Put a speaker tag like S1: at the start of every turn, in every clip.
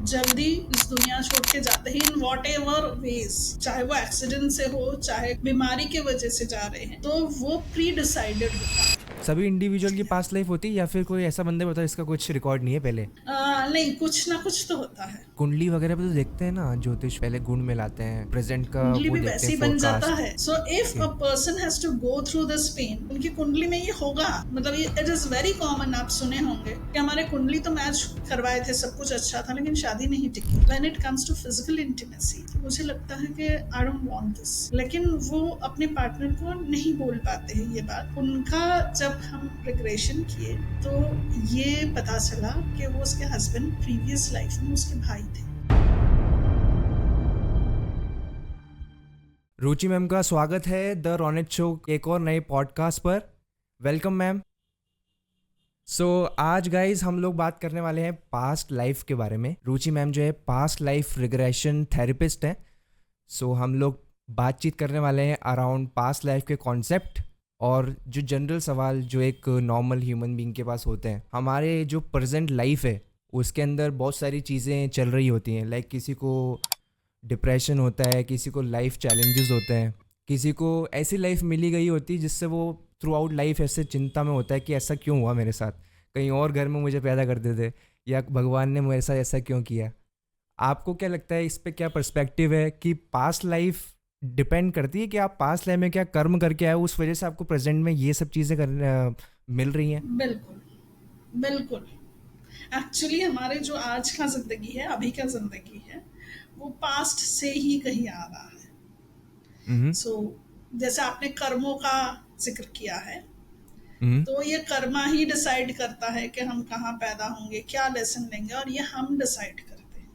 S1: जल्दी इस दुनिया छोड़ के जाते हैं इन वॉट एवर वेज, चाहे वो एक्सीडेंट से हो चाहे बीमारी के वजह से जा रहे हैं, तो वो प्री डिसाइडेड होता है।
S2: सभी इंडिविजुअल की पास्ट लाइफ होती है या फिर कोई ऐसा बंदे होता है जिसका कुछ रिकॉर्ड नहीं है पहले?
S1: नहीं, कुछ ना कुछ तो होता है।
S2: कुंडली वगैरह पे तो देखते हैं ना, ज्योतिष पहले गुण मिलाते हैं, प्रेजेंट का
S1: कुंडली
S2: वो
S1: भी
S2: देखते
S1: वैसे
S2: हैं
S1: ही बन जाता
S2: फोरकास्ट।
S1: है। So if
S2: okay.
S1: A person has to go through this pain, उनकी कुंडली में ये होगा। मतलब ये इट इज वेरी कॉमन, आप सुने होंगे कि हमारे कुंडली तो मैच करवाए थे, सब कुछ अच्छा था, लेकिन शादी नहीं टिकी। When it comes to physical intimacy, मुझे लगता है कि आई डोंट वांट दिस, लेकिन वो अपने पार्टनर को नहीं बोल पाते हैं ये बात। उनका जब हम रिग्रेशन किए तो ये पता चला कि वो उसके हस्बैंड प्रीवियस लाइफ में उसके भाई थे।
S2: रुचि मैम का स्वागत है द रॉनेट शो एक और नए पॉडकास्ट पर। Welcome ma'am. सो आज गाइज हम लोग बात करने वाले हैं पास्ट लाइफ के बारे में। रुचि मैम जो है पास्ट लाइफ रिग्रेशन थेरेपिस्ट हैं। सो हम लोग बातचीत करने वाले हैं अराउंड पास्ट लाइफ के कॉन्सेप्ट और जो जनरल सवाल जो एक नॉर्मल ह्यूमन बीइंग के पास होते हैं। हमारे जो प्रेजेंट लाइफ है उसके अंदर बहुत सारी चीज़ें चल रही होती हैं, लाइक किसी को डिप्रेशन होता है, किसी को लाइफ चैलेंजेस होते हैं, किसी को ऐसी लाइफ मिली गई होती है जिससे वो थ्रू आउट लाइफ ऐसे चिंता में होता है कि ऐसा क्यों हुआ मेरे साथ, कहीं और घर में मुझे पैदा कर देते या भगवान ने मेरे साथ ऐसा क्यों किया। आपको क्या लगता है, इस पे क्या पर्सपेक्टिव है कि पास्ट लाइफ डिपेंड करती है कि आप पास्ट लाइफ में क्या कर्म करके आए, उस वजह से आपको प्रेजेंट में ये सब चीज़ें मिल रही हैं?
S1: बिल्कुल, बिल्कुल। एक्चुअली हमारे जो आज का ज़िंदगी है, अभी का ज़िंदगी है, वो पास्ट से ही कहीं आ रहा है।
S2: हम्म।
S1: सो जैसे आपने कर्मों का ज़िक्र किया है,
S2: हम्म।
S1: तो ये कर्मा ही डिसाइड करता है कि हम कहाँ पैदा होंगे, क्या लेसन लेंगे, और ये हम डिसाइड करते हैं।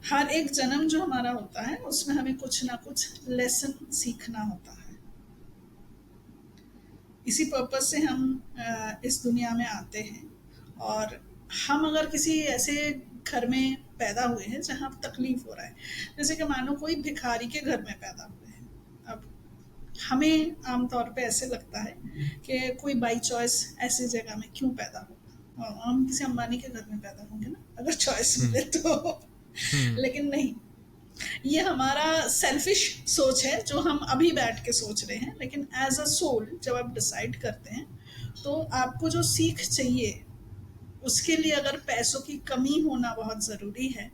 S1: हर एक जन्म जो हमारा होता है उसमें हमें कुछ ना कुछ लेसन सीखना होता है। इसी पर्पज से हम इस दुनिया में आते हैं। और हम अगर किसी ऐसे घर में पैदा हुए हैं जहाँ तकलीफ हो रहा है, जैसे कि मानो कोई भिखारी के घर में पैदा हुए हैं। अब हमें आमतौर पे ऐसे लगता है कि कोई बाई चॉइस ऐसी जगह में क्यों पैदा होगा, और हम किसी अंबानी के घर में पैदा होंगे ना अगर चॉइस
S2: हम्म।
S1: मिले तो।
S2: हम्म।
S1: लेकिन नहीं, ये हमारा सेल्फिश सोच है जो हम अभी बैठ के सोच रहे हैं। लेकिन एज अ सोल जब आप डिसाइड करते हैं तो आपको जो सीख चाहिए, उसके लिए अगर पैसों की कमी होना बहुत ज़रूरी है,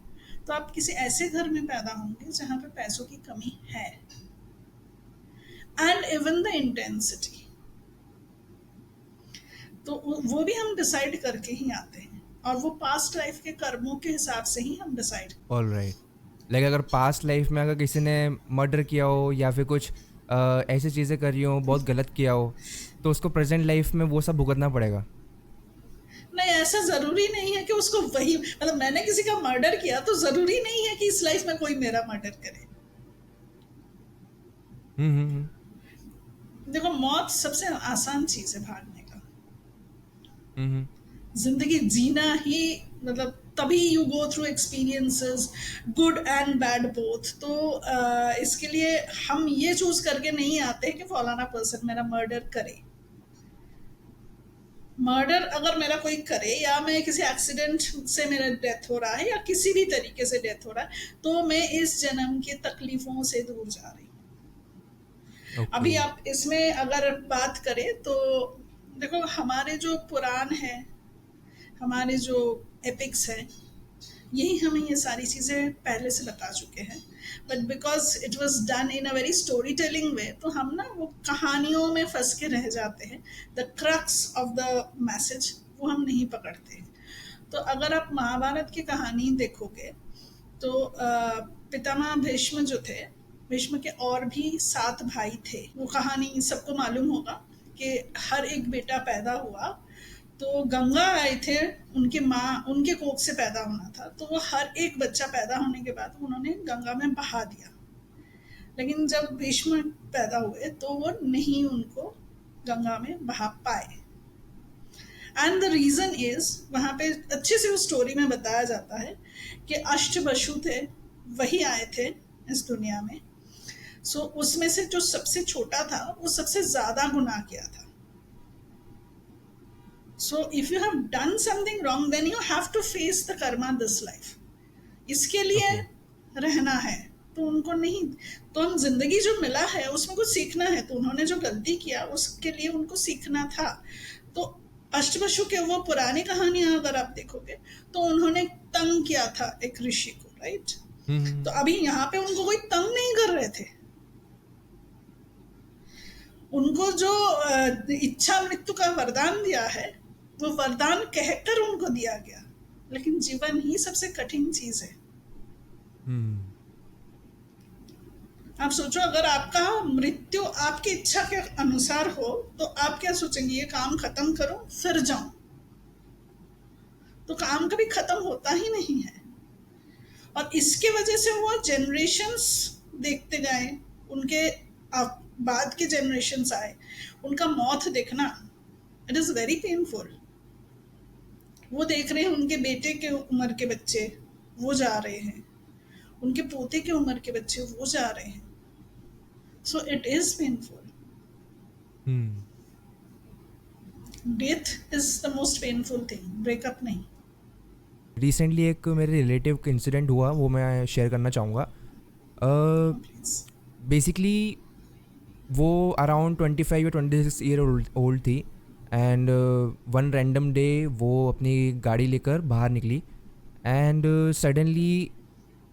S1: तो आप किसी ऐसे घर में पैदा होंगे जहाँ पे पैसों की कमी है। एंड इवन द इंटेंसिटी, तो वो भी हम डिसाइड करके ही आते हैं, और वो पास्ट लाइफ के कर्मों के हिसाब से ही हम डिसाइड।
S2: All right. लाइक अगर पास्ट लाइफ में अगर किसी ने मर्डर किया हो या फिर कुछ ऐसी चीज़ें करी हो, बहुत गलत किया हो, तो उसको प्रेजेंट लाइफ में वो सब भुगतना पड़ेगा।
S1: नहीं, ऐसा जरूरी नहीं है कि उसको वही, मतलब मैंने किसी का मर्डर किया तो जरूरी नहीं है कि इस लाइफ में कोई मेरा मर्डर करे।
S2: हम्म।
S1: देखो, मौत सबसे आसान चीज है भागने का।
S2: हम्म।
S1: जिंदगी जीना ही, मतलब तभी you go through experiences, good and bad both. तो इसके लिए हम ये चूज करके नहीं आते कि फलाना पर्सन मेरा मर्डर करे। मर्डर अगर मेरा कोई करे, या मैं किसी एक्सीडेंट से मेरा डेथ हो रहा है, या किसी भी तरीके से डेथ हो रहा है, तो मैं इस जन्म की तकलीफों से दूर जा रही हूँ।
S2: ओके।
S1: अभी आप इसमें अगर बात करें तो देखो, हमारे जो पुराण है, हमारे जो एपिक्स हैं, यही हमें ये सारी चीज़ें पहले से बता चुके हैं। But because it was done in a very story telling way, तो हम ना वो कहानियों में फंस के रह जाते हैं। The crux of the message वो हम नहीं पकड़ते हैं। तो अगर आप महाभारत की कहानी देखोगे तो पितामह भीष्म जो थे, भीष्म के और भी 7 भाई थे। वो कहानी सबको मालूम होगा कि हर एक बेटा पैदा हुआ तो गंगा आए थे, उनके माँ, उनके कोख से पैदा होना था, तो वो हर एक बच्चा पैदा होने के बाद उन्होंने गंगा में बहा दिया। लेकिन जब भीष्म पैदा हुए तो वो नहीं उनको गंगा में बहा पाए। एंड द रीजन इज, वहां पे अच्छे से उस स्टोरी में बताया जाता है कि अष्टवसु थे, वही आए थे इस दुनिया में। सो उसमें से जो सबसे छोटा था वो सबसे ज्यादा गुनाह किया था। So if you have done something wrong then you have to face the karma this life. इसके लिए
S2: ओके.
S1: रहना है. तो उनको नहीं, तो हम जिंदगी जो मिला है उसमें कुछ सीखना है. तो उन्होंने जो गलती किया उसके लिए उनको सीखना था. तो अष्टवसु के वो पुरानी कहानियां अगर आप देखोगे तो उन्होंने तंग किया था एक ऋषि को, राइट.
S2: हम्म.
S1: तो अभी यहाँ पे उनको कोई तंग नहीं कर रहे थे. उनको जो इच्छा मृत्यु का वरदान दिया है वो वरदान कहकर उनको दिया गया. लेकिन जीवन ही सबसे कठिन चीज है.
S2: हम्म.
S1: आप सोचो अगर आपका मृत्यु आपकी इच्छा के अनुसार हो तो आप क्या सोचेंगे, ये काम खत्म करो फिर जाऊं. तो काम कभी खत्म होता ही नहीं है. और इसके वजह से वो जनरेशन्स देखते गए, उनके बाद के जनरेशन्स आए, उनका मौत देखना, इट इज वेरी पेनफुल. वो देख रहे हैं उनके बेटे के उम्र के बच्चे वो जा रहे हैं, उनके पोते के उम्र के बच्चे वो जा रहे हैं. सो it is painful.
S2: Hmm.
S1: Death is the most painful thing, breakup नहीं.
S2: रिसेंटली एक मेरे रिलेटिव का इंसिडेंट हुआ, वो मैं शेयर करना चाहूँगा.
S1: प्लीज.
S2: बेसिकली वो अराउंड 25 या 26 ईयर ओल्ड थी. एंड वन रैंडम डे वो अपनी गाड़ी लेकर बाहर निकली. And suddenly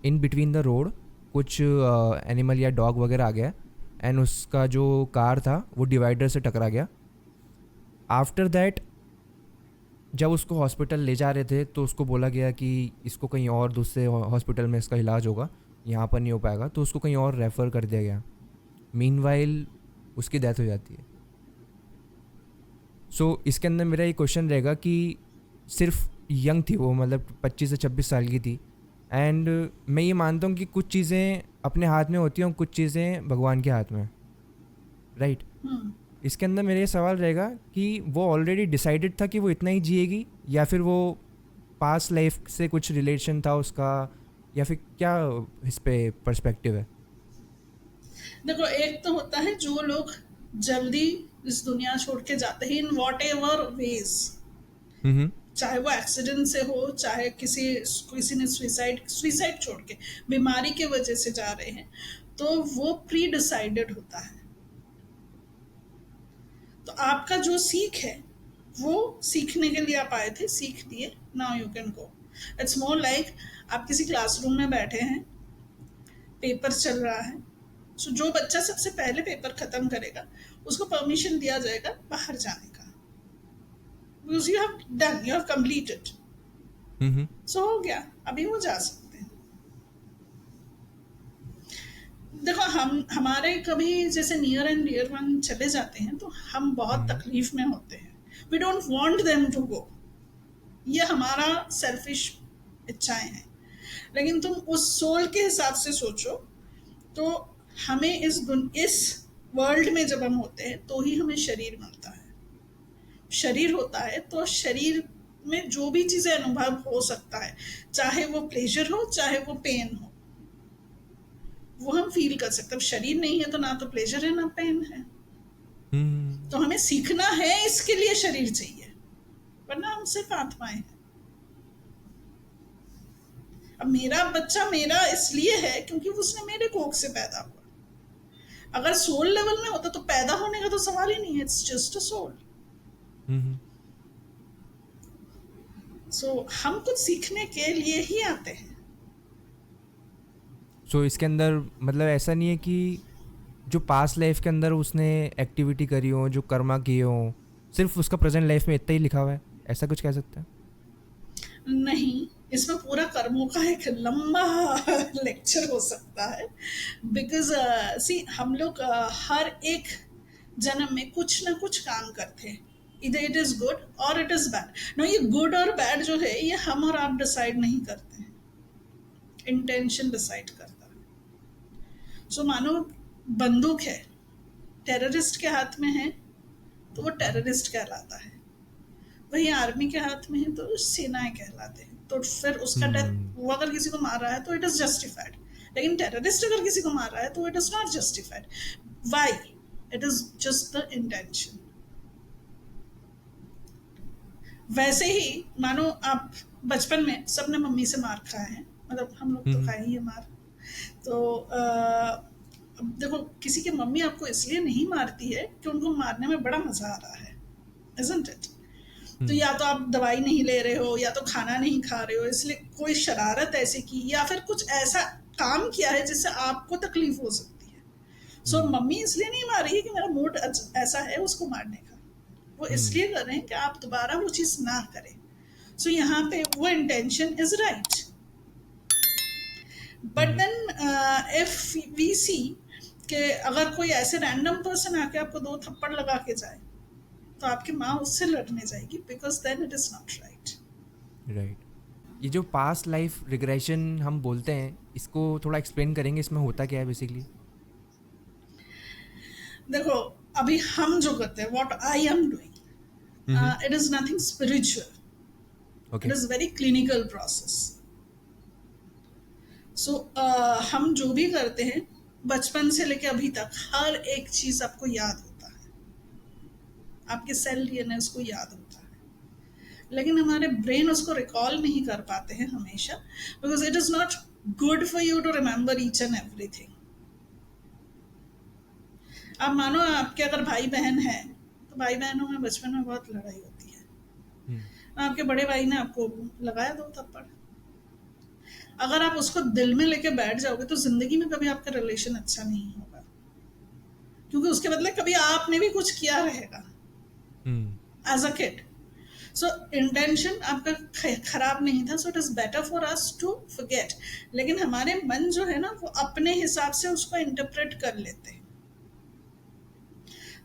S2: in between the road कुछ एनिमल या डॉग वगैरह आ गया. एंड उसका जो कार था वो डिवाइडर से टकरा गया. आफ्टर दैट जब उसको हॉस्पिटल ले जा रहे थे तो उसको बोला गया कि इसको कहीं और दूसरे हॉस्पिटल में इसका इलाज होगा, यहाँ पर नहीं हो पाएगा. तो उसको कहीं और रेफ़र कर दिया गया. मीनवाइल उसकी डेथ हो जाती है. सो इसके अंदर मेरा ये क्वेश्चन रहेगा कि सिर्फ यंग थी वो, मतलब 25 से 26 साल की थी. एंड मैं ये मानता हूँ कि कुछ चीज़ें अपने हाथ में होती हैं और कुछ चीज़ें भगवान के हाथ में, राइट. इसके अंदर मेरा ये सवाल रहेगा कि वो ऑलरेडी डिसाइडेड था कि वो इतना ही जिएगी, या फिर वो पास्ट लाइफ से कुछ रिलेशन था उसका, या फिर क्या इस पे पर्सपेक्टिव है.
S1: देखो, एक तो होता है जो लोग जल्दी इस दुनिया छोड़ के जाते हैं इन वॉट एवर वेज,
S2: हम्म.
S1: चाहे वो एक्सीडेंट से हो, चाहे किसी ने सुसाइड छोड़ के बीमारी के वजह से जा रहे हैं, तो वो प्री डिसाइडेड होता है. तो आपका जो सीख है वो सीखने के लिए आप आए थे, सीख लिए, now you can go. It's more like आप किसी क्लासरूम में बैठे हैं, पेपर चल रहा है. सो जो बच्चा सबसे पहले पेपर खत्म करेगा उसको परमिशन दिया जाएगा बाहर जाने का, because you have done, you have completed. So हो गया, अभी वो जा सकते हैं. देखो, हमारे कभी जैसे नियर एंड डियर वन चले जाते हैं तो हम बहुत तकलीफ में होते हैं. We don't want them to go, ये हमारा सेल्फिश इच्छाएं हैं. लेकिन तुम उस सोल के हिसाब से सोचो तो हमें इस वर्ल्ड में जब हम होते हैं तो ही हमें शरीर मिलता है. शरीर होता है तो शरीर में जो भी चीजें अनुभव हो सकता है, चाहे वो प्लेजर हो चाहे वो पेन हो, वो हम फील कर सकते हैं. शरीर नहीं है तो ना तो प्लेजर है ना पेन है. तो हमें सीखना है, इसके लिए शरीर चाहिए, वरना हम सिर्फ आत्माएं हैं. अब मेरा बच्चा मेरा इसलिए है क्योंकि उसने मेरे कोख से पैदा हुआ. अगर सोल लेवल में होता तो पैदा होने का तो सवाल ही नहीं है. It's just a soul. So हम कुछ सीखने के लिए ही आते हैं.
S2: सो इसके अंदर मतलब ऐसा नहीं है कि जो पास्ट लाइफ के अंदर उसने एक्टिविटी करी हो, जो कर्मा किए हो, सिर्फ उसका प्रेजेंट लाइफ में इतना ही लिखा हुआ है, ऐसा कुछ कह सकते हैं?
S1: नहीं, इसमें पूरा कर्मों का एक लंबा लेक्चर हो सकता है. बिकॉज सी हम लोग हर एक जन्म में कुछ ना कुछ काम करते हैं. इधर इट इज गुड और इट इज बैड. नो, ये गुड और बैड जो है ये हम और आप डिसाइड नहीं करते हैं, इंटेंशन डिसाइड करता है. सो मानो बंदूक है, टेररिस्ट के हाथ में है तो वो टेररिस्ट कहलाता है. वही आर्मी के हाथ में है तो सेनाएं कहलाते हैं. तो फिर उसका डेथ, वो अगर किसी को मार रहा है तो इट इज जस्टिफाइड. लेकिन टेररिस्ट अगर किसी को मार रहा है तो it is not justified. Why? It is just the intention. वैसे ही मानो आप बचपन में सबने मम्मी से मार खाए हैं, मतलब हम लोग तो
S2: हम्म
S1: खाए ही है मार। तो अब देखो, किसी की मम्मी आपको इसलिए नहीं मारती है कि उनको मारने में बड़ा मजा आ रहा है, isn't it? तो
S2: हम्म
S1: या तो आप दवाई नहीं ले रहे हो, या तो खाना नहीं खा रहे हो, इसलिए कोई शरारत ऐसी की, या फिर कुछ ऐसा काम किया है जिससे आपको तकलीफ हो सकती है। सो
S2: हम्म
S1: मम्मी इसलिए नहीं मार रही है कि मेरा मूड ऐसा है उसको मारने का, वो
S2: हम्म
S1: इसलिए कर रहे हैं कि आप दोबारा वो चीज ना करें। सो यहाँ पे वो intention is right. But
S2: hmm
S1: then if we see कि अगर कोई ऐसे रैंडम पर्सन आके आपको दो थप्पड़ लगा के जाए, तो आपकी माँ उससे लड़ने जाएगी, because then it is not right.
S2: Right. ये जो पास्ट लाइफ रिग्रेशन हम बोलते हैं, इसको थोड़ा एक्सप्लेन करेंगे, इसमें होता क्या है बेसिकली?
S1: देखो, अभी हम जो करते हैं, what I am
S2: hmm
S1: doing, it is nothing spiritual, it
S2: okay.
S1: Is very clinical process. So हम जो भी करते हैं बचपन से लेके अभी तक, हर एक चीज आपको याद होता है, आपके सेल डीएनए उसको याद होता है, लेकिन हमारे ब्रेन उसको रिकॉल नहीं कर पाते हैं हमेशा, because it is not good for you to remember each and everything. अब मानो आपके अगर भाई बहन है, तो भाई बहनों में बचपन में बहुत लड़ाई होती है।
S2: हम्म
S1: आपके बड़े भाई ने आपको लगाया दो थप्पड़, अगर आप उसको दिल में लेके बैठ जाओगे तो जिंदगी में कभी आपका रिलेशन अच्छा नहीं होगा, क्योंकि उसके बदले कभी आपने भी कुछ किया रहेगा
S2: hmm
S1: as a kid. So intention आपका खराब नहीं था, so it is better for us to forget. लेकिन हमारे मन जो है ना, वो अपने हिसाब से उसको इंटरप्रेट कर लेते हैं।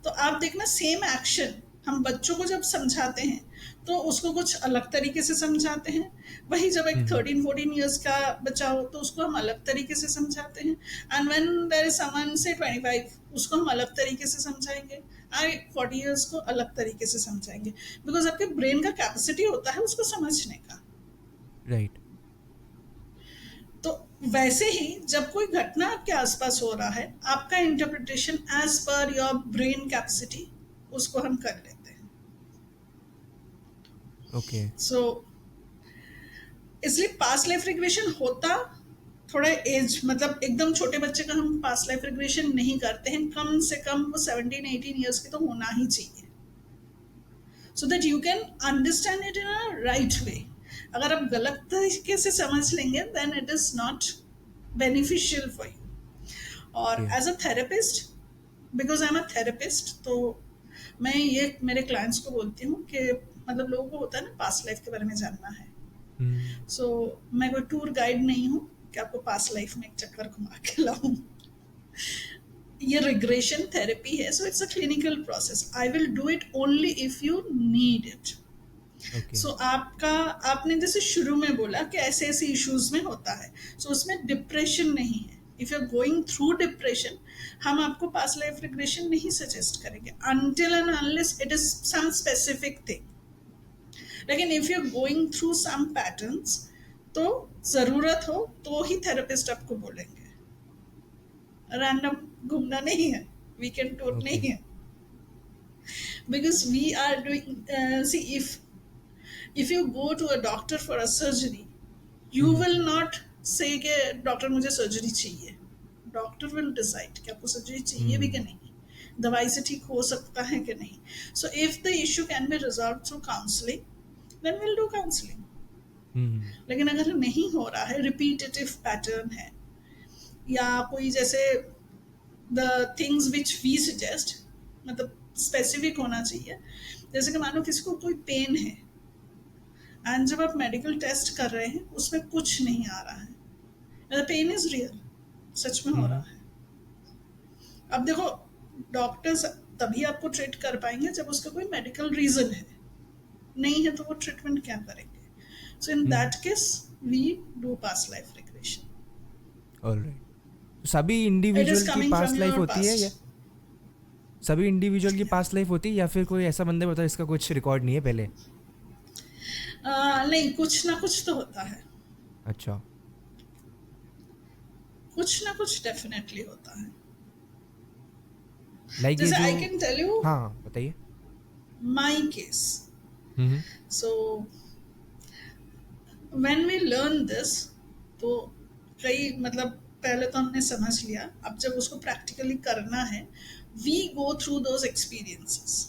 S1: तो आप देखना, सेम एक्शन हम बच्चों को जब समझाते हैं तो उसको कुछ अलग तरीके से समझाते हैं, वही जब एक
S2: हम्म
S1: 13-14 ईयर्स का बच्चा हो तो उसको हम अलग तरीके से समझाते हैं। And when there is someone से 25, उसको हम अलग तरीके से समझाएंगे, आई 40 ईयर्स को अलग तरीके से समझाएंगे, बिकॉज आपके ब्रेन का कैपेसिटी होता है उसको समझने का।
S2: राइट।
S1: तो वैसे ही जब कोई घटना आपके आसपास हो रहा है, आपका interpretation as per your brain capacity उसको हम कर लेते हैं।
S2: ओके।
S1: सो इसलिए पास्ट लाइफ रिग्रेशन होता थोड़ा एज, मतलब एकदम छोटे बच्चे का हम पास्ट लाइफ रिग्रेशन नहीं करते हैं, कम से कम वो 17-18 ईयर्स की तो होना ही चाहिए, so that you can understand it in a right way. अगर आप गलत तरीके से समझ लेंगे, then it is not beneficial for you. और
S2: okay.
S1: As a therapist, because I am a therapist, तो मैं ये मेरे क्लाइंट्स को बोलती हूँ कि मतलब लोगों को होता है ना पास्ट लाइफ के बारे में जानना है।
S2: हम्म
S1: सो मैं कोई टूर गाइड नहीं हूँ कि आपको पास्ट लाइफ में एक चक्कर घुमा के लाऊं। ये रिग्रेशन थेरेपी है, so it's a clinical process. I will do it only if you need it.
S2: Okay.
S1: So आपका, आपने जैसे शुरू में बोला कि ऐसे ऐसे इश्यूज में होता है, सो उसमें डिप्रेशन नहीं है। If you are going through depression, हम आपको पास्ट लाइफ रिग्रेशन नहीं सजेस्ट करेंगे until and unless it is some specific thing. लेकिन if you are going through some patterns, तो जरूरत हो तो ही थेरेपिस्ट आपको बोलेंगे, रैंडम घूमना नहीं है, वीकेंड टूर नहीं
S2: ओके।
S1: है। Because we are doing, see if you go to a doctor for a surgery, you
S2: hmm
S1: will not say कि डॉक्टर मुझे सर्जरी चाहिए। डॉक्टर विल डिसाइड कि आपको सर्जरी चाहिए भी कि
S2: हम्म
S1: नहीं, दवाई से ठीक हो सकता है कि नहीं। So if the issue can be resolve through counselling, then will do counselling.
S2: Hmm
S1: लेकिन अगर नहीं हो रहा है, रिपीटेटिव पैटर्न है, या कोई जैसे the things which we suggest, मतलब स्पेसिफिक होना चाहिए। जैसे कि मानो किसी को कोई पेन है, एंड जब आप मेडिकल टेस्ट कर रहे हैं उसमें कुछ नहीं आ रहा है, पेन इज रियल, सच में हो रहा
S2: हम्म
S1: है। अब देखो, डॉक्टर्स तभी आपको ट्रीट कर पाएंगे जब उसका कोई मेडिकल रीजन है, नहीं है तो वो ट्रीटमेंट क्या करेंगे। So in
S2: hmm
S1: that case we do past life regression.
S2: Alright. तो सभी
S1: इट इज
S2: इंडिविजुअल की
S1: coming from
S2: past life
S1: your
S2: होती है, या
S1: पास्ट।
S2: सभी इंडिविजुअल की पास्ट लाइफ होती है, या फिर कोई ऐसा बंदे होता है जिसका कुछ रिकॉर्ड नहीं है पहले?
S1: नहीं, कुछ ना कुछ तो होता है,
S2: अच्छा।
S1: कुछ ना कुछ डेफिनेटली होता है।
S2: लाइक ये
S1: जैसे
S2: जो,
S1: आई कैन टेल यू
S2: हाँ बताइए।
S1: My case,
S2: hmm.
S1: So when we learn this, तो कई मतलब पहले तो हमने समझ लिया, अब जब उसको प्रैक्टिकली करना है, we go through those experiences.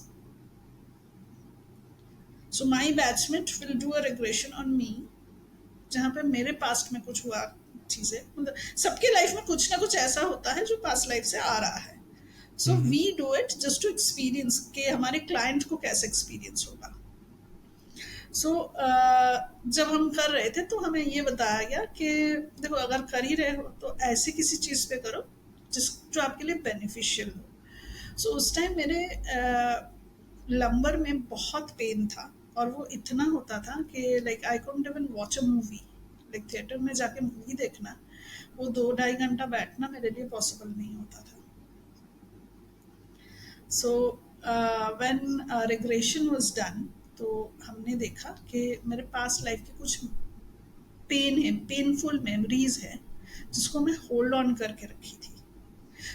S1: So my batchmate will do a regression on me, जहाँ पे मेरे पास्ट में कुछ हुआ चीजें, मतलब सबके लाइफ में कुछ ना कुछ ऐसा होता है जो पास्ट लाइफ से आ रहा है. So
S2: hmm.
S1: We do it just to experience के हमारे क्लाइंट को कैसे एक्सपीरियंस होगा. सो जब हम कर रहे थे तो हमें ये बताया गया कि देखो, अगर कर ही रहे हो तो ऐसे किसी चीज पे करो जिस जो आपके लिए बेनिफिशियल हो. सो उस टाइम मेरे लंबर में बहुत पेन था, और वो इतना होता था कि like I couldn't even watch a movie. Like theatre में जाके मूवी देखना, वो 2-2.5 घंटा बैठना मेरे लिए पॉसिबल नहीं होता था. So when regression was done, तो हमने देखा कि मेरे पास लाइफ के कुछ पेन है, पेनफुल मेमोरीज है, जिसको मैं होल्ड ऑन करके रखी थी.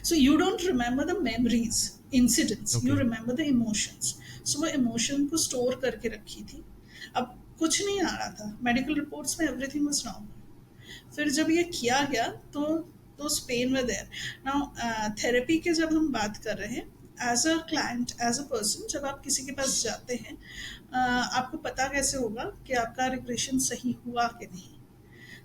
S1: So you don't remember the memories, incidents, you
S2: okay.
S1: remember the emotions. So वो emotion को store करके रखी थी. अब कुछ नहीं आ रहा था, मेडिकल रिपोर्ट्स में एवरीथिंग वाज नॉर्मल. फिर जब ये किया गया तो those pain were there. Now therapy के जब हम बात कर रहे हैं, as a client, as a person, जब आप किसी के पास जाते हैं, आपको पता कैसे होगा कि आपका रिग्रेशन सही हुआ कि नहीं.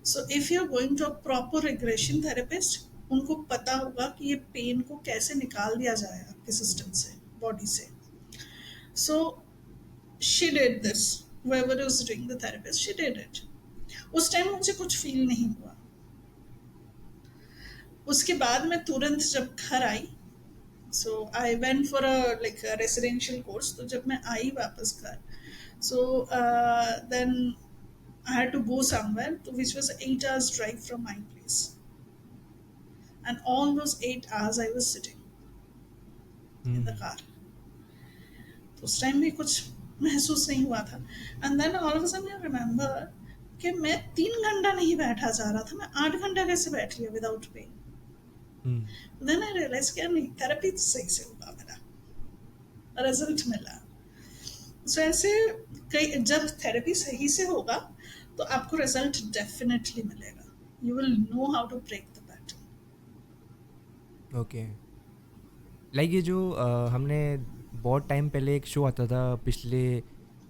S1: So if you are going to a proper regression therapist, उनको पता होगा कि ये पेन को कैसे निकाल दिया जाए आपके सिस्टम से, बॉडी से. So she did this, whoever is doing the therapist, she did it. उस टाइम मुझे कुछ फील नहीं हुआ. उसके बाद मैं तुरंत जब घर आई, so I went for a like residential course. तो जब मैं आई वापस घर, so then I had to go somewhere, which was 8 hours drive from my place. And all those 8 hours I was sitting in the
S2: hmm.
S1: car. तो उस time भी कुछ महसूस नहीं हुआ था. And then all of a sudden I remember कि मैं 3 घंटा नहीं बैठा जा रहा था, मैं 8 घंटा कैसे बैठ लिया without pain.
S2: Hmm.
S1: Then I realise कि नहीं, थेरेपी तो सही से होगा, मेरा रिजल्ट मिला. सो ऐसे कई, जब थेरेपी सही से होगा तो आपको रिजल्ट डेफिनेटली मिलेगा. You will know how to break the pattern.
S2: Okay. Like ये जो हमने बहुत टाइम पहले एक शो आता था, पिछले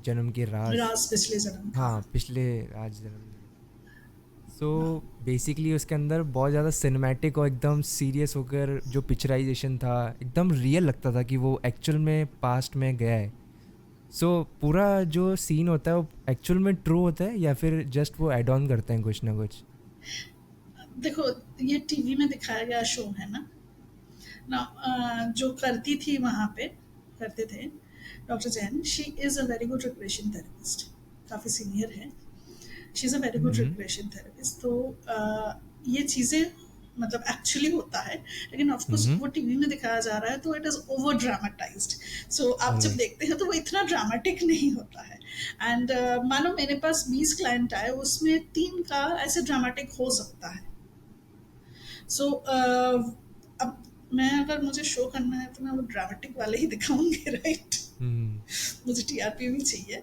S2: जन्म के राज।
S1: राज पिछले जन्म का.
S2: हाँ, पिछले राज जन्म। सो बेसिकली उसके अंदर बहुत ज़्यादा सिनेमैटिक और एकदम सीरियस होकर जो पिक्चराइजेशन था, एकदम रियल लगता था कि वो एक्चुअल में पास्ट में गया है. सो पूरा जो सीन होता है वो एक्चुअल में ट्रू होता है या फिर जस्ट वो एड ऑन करते हैं कुछ ना कुछ?
S1: देखो, ये टीवी में दिखाया गया शो है ना. ना जो करती थी वहाँ पे, करते थे doctor Jain, she is a very good regression therapist, काफ़ी सीनियर है. She is a very good
S2: hmm.
S1: Regression therapist. तो ये चीज़ें मतलब एक्चुअली होता है, लेकिन ऑफकोर्स
S2: हम्म।
S1: वो टीवी में दिखाया जा रहा है तो इट इज़ ओवर ड्रामाटाइज्ड. सो आप जब
S2: ऑलराइट।
S1: देखते हैं तो वो इतना ड्रामेटिक नहीं होता है. एंड मानो मेरे पास 20 क्लाइंट आए, उसमें 3 का ऐसे ड्रामेटिक हो सकता है. सो अब मैं, अगर मुझे शो करना है तो मैं वो ड्रामेटिक वाले ही दिखाऊंगी, राइट.
S2: हम्म।
S1: मुझे टीआरपी भी चाहिए.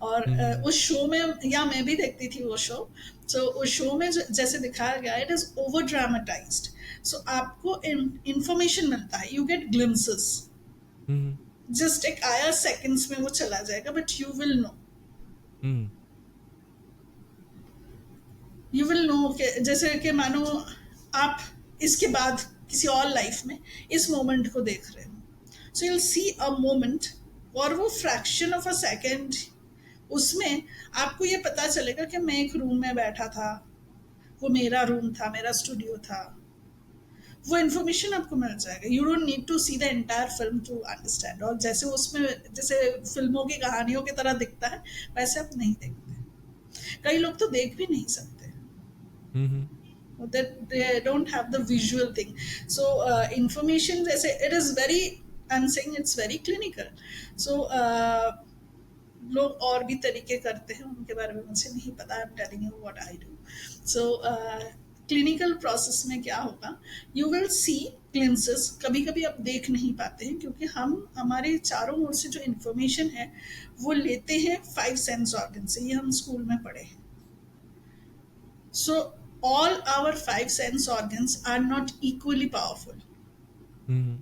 S1: और
S2: हम्म।
S1: उस शो में, या मैं भी देखती थी वो शो. सो उस शो में जैसे दिखाया गया, it is over dramatised. So आपको इंफॉर्मेशन मिलता है, you get glimpses.
S2: Hmm.
S1: Just एक आया सेकंड्स में वो चला जाएगा, but you will know.
S2: Hmm.
S1: You will know कि जैसे कि मानो आप इसके बाद किसी और लाइफ में इस मोमेंट को देख रहे हो. So you will see a moment, और वो फ्रैक्शन ऑफ अ सेकेंड, उसमें आपको ये पता चलेगा कि मैं एक रूम में बैठा था, वो मेरा रूम था, मेरा स्टूडियो था. वो इन्फॉर्मेशन आपको मिल जाएगा. You don't need to see the entire film to understand. और जैसे उसमें, जैसे फिल्मों की कहानियों की तरह दिखता है, वैसे आप नहीं देखते. कई लोग तो देख भी नहीं सकते,
S2: हम्म।
S1: that they don't have the visual thing. So information जैसे, it is very, I'm saying it's very clinical. So लोग और भी तरीके करते हैं, उनके बारे में मुझे नहीं पता. I'm telling you what I do. So clinical process में क्या होगा, यू विल सी ग्लिम्सेस, कभी कभी आप देख नहीं पाते हैं क्योंकि हम हमारे चारों ओर से जो इन्फॉर्मेशन है वो लेते हैं 5 सेंस ऑर्गन से, ये हम स्कूल में पढ़े हैं. So all our 5 sense organs are not equally powerful.
S2: Hmm.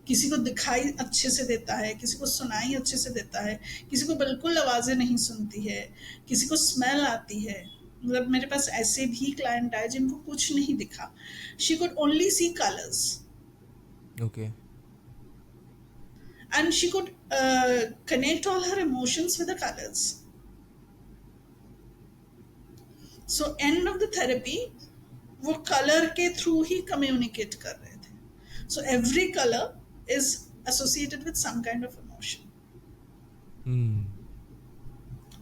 S1: किसी को दिखाई अच्छे से देता है, किसी को सुनाई अच्छे से देता है, किसी को बिल्कुल आवाजें नहीं सुनती है, किसी को स्मेल आती है. मतलब मेरे पास ऐसे भी क्लाइंट आए जिनको कुछ नहीं दिखा, she could only see colours
S2: okay.
S1: and she could connect all her emotions with the colors. So end of the therapy वो कलर के थ्रू ही कम्युनिकेट कर रहे थे. So every colour is associated with some kind of emotion.
S2: Hmm.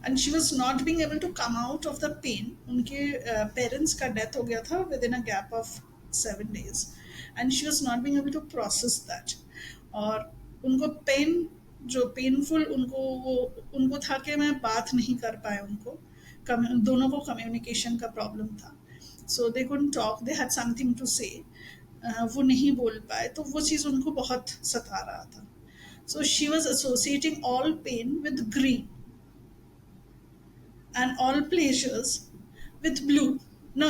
S1: And she was not being able to come out of the pain. उनके parents का death हो गया था within a gap of 7 days and she was not being able to process that. और उनको pen, जो painful उनको था कि मैं बात नहीं कर पाए, उनको दोनों को कम्युनिकेशन का प्रॉब्लम था. So they couldn't talk, they had something to say, वो नहीं बोल पाए, तो वो चीज़ उनको बहुत सता रहा था. So she was associating all pain with green and all pleasures with blue. No,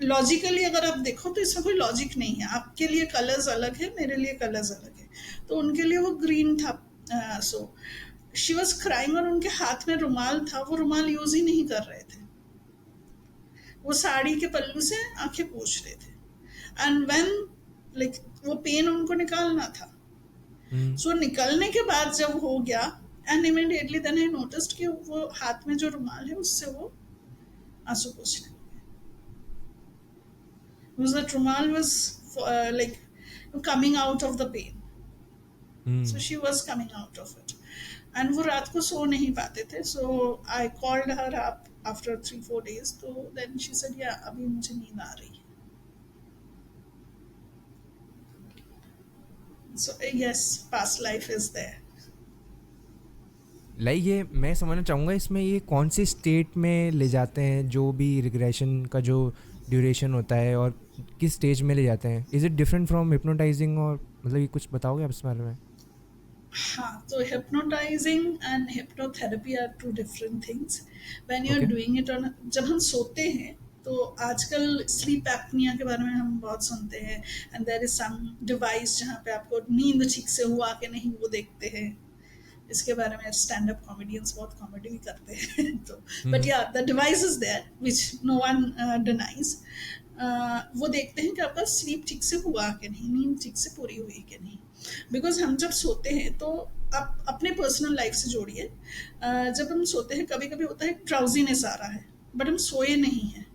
S1: logically अगर आप देखो तो इसमें कोई लॉजिक नहीं है. आपके लिए कलर्स अलग है, मेरे लिए कलर्स अलग है, तो उनके लिए वो ग्रीन था. सो शी वॉज क्राइंग और उनके हाथ में रुमाल था, वो रुमाल यूज ही नहीं कर रहे थे, वो साड़ी के पल्लू से आंखें पोंछ रहे थे. एंड व्हेन लाइक वो पेन उनको निकालना था. सो निकलने के बाद जब हो गया, and immediately then I noticed कि वो हाथ में जो रुमाल है उससे वो आंसू पोंछने. Because that rumal was like coming out of the pain. So she was coming out of it. And वो रात को सो नहीं पाते थे. So I called her up after 3-4 days. So then she said, yeah, अभी मुझे नींद आ रही है. So yes, past life is there.
S2: Like ये मैं समझना चाहूँगा, इसमें ये कौन सी स्टेट में ले जाते हैं, जो भी रिग्रेशन का जो ड्यूरेशन होता है, और किस स्टेज में ले जाते हैं? Is it different from hypnotising? और मतलब ये कुछ बताओगे आप इस बारे में?
S1: हाँ, तो hypnotizing and hypnotherapy are two different things. When you're
S2: Okay.
S1: doing it on, जब हम सोते हैं तो आजकल स्लीप एपनिया के बारे में हम बहुत सुनते हैं, and there is some device जहाँ पे आपको नींद ठीक से हुआ कि नहीं वो देखते हैं. इसके बारे में स्टैंड अप कॉमेडियंस बहुत कॉमेडी भी करते हैं. तो बट या the device is there which no one denies. वो देखते हैं कि आपका स्लीप ठीक से हुआ कि नहीं, नींद ठीक से पूरी हुई कि नहीं. बिकॉज हम जब सोते हैं तो आप अपने पर्सनल लाइफ से जोड़िए. जब हम सोते हैं कभी कभी होता है ड्राउजीनेस आ रहा है बट हम सोए नहीं हैं.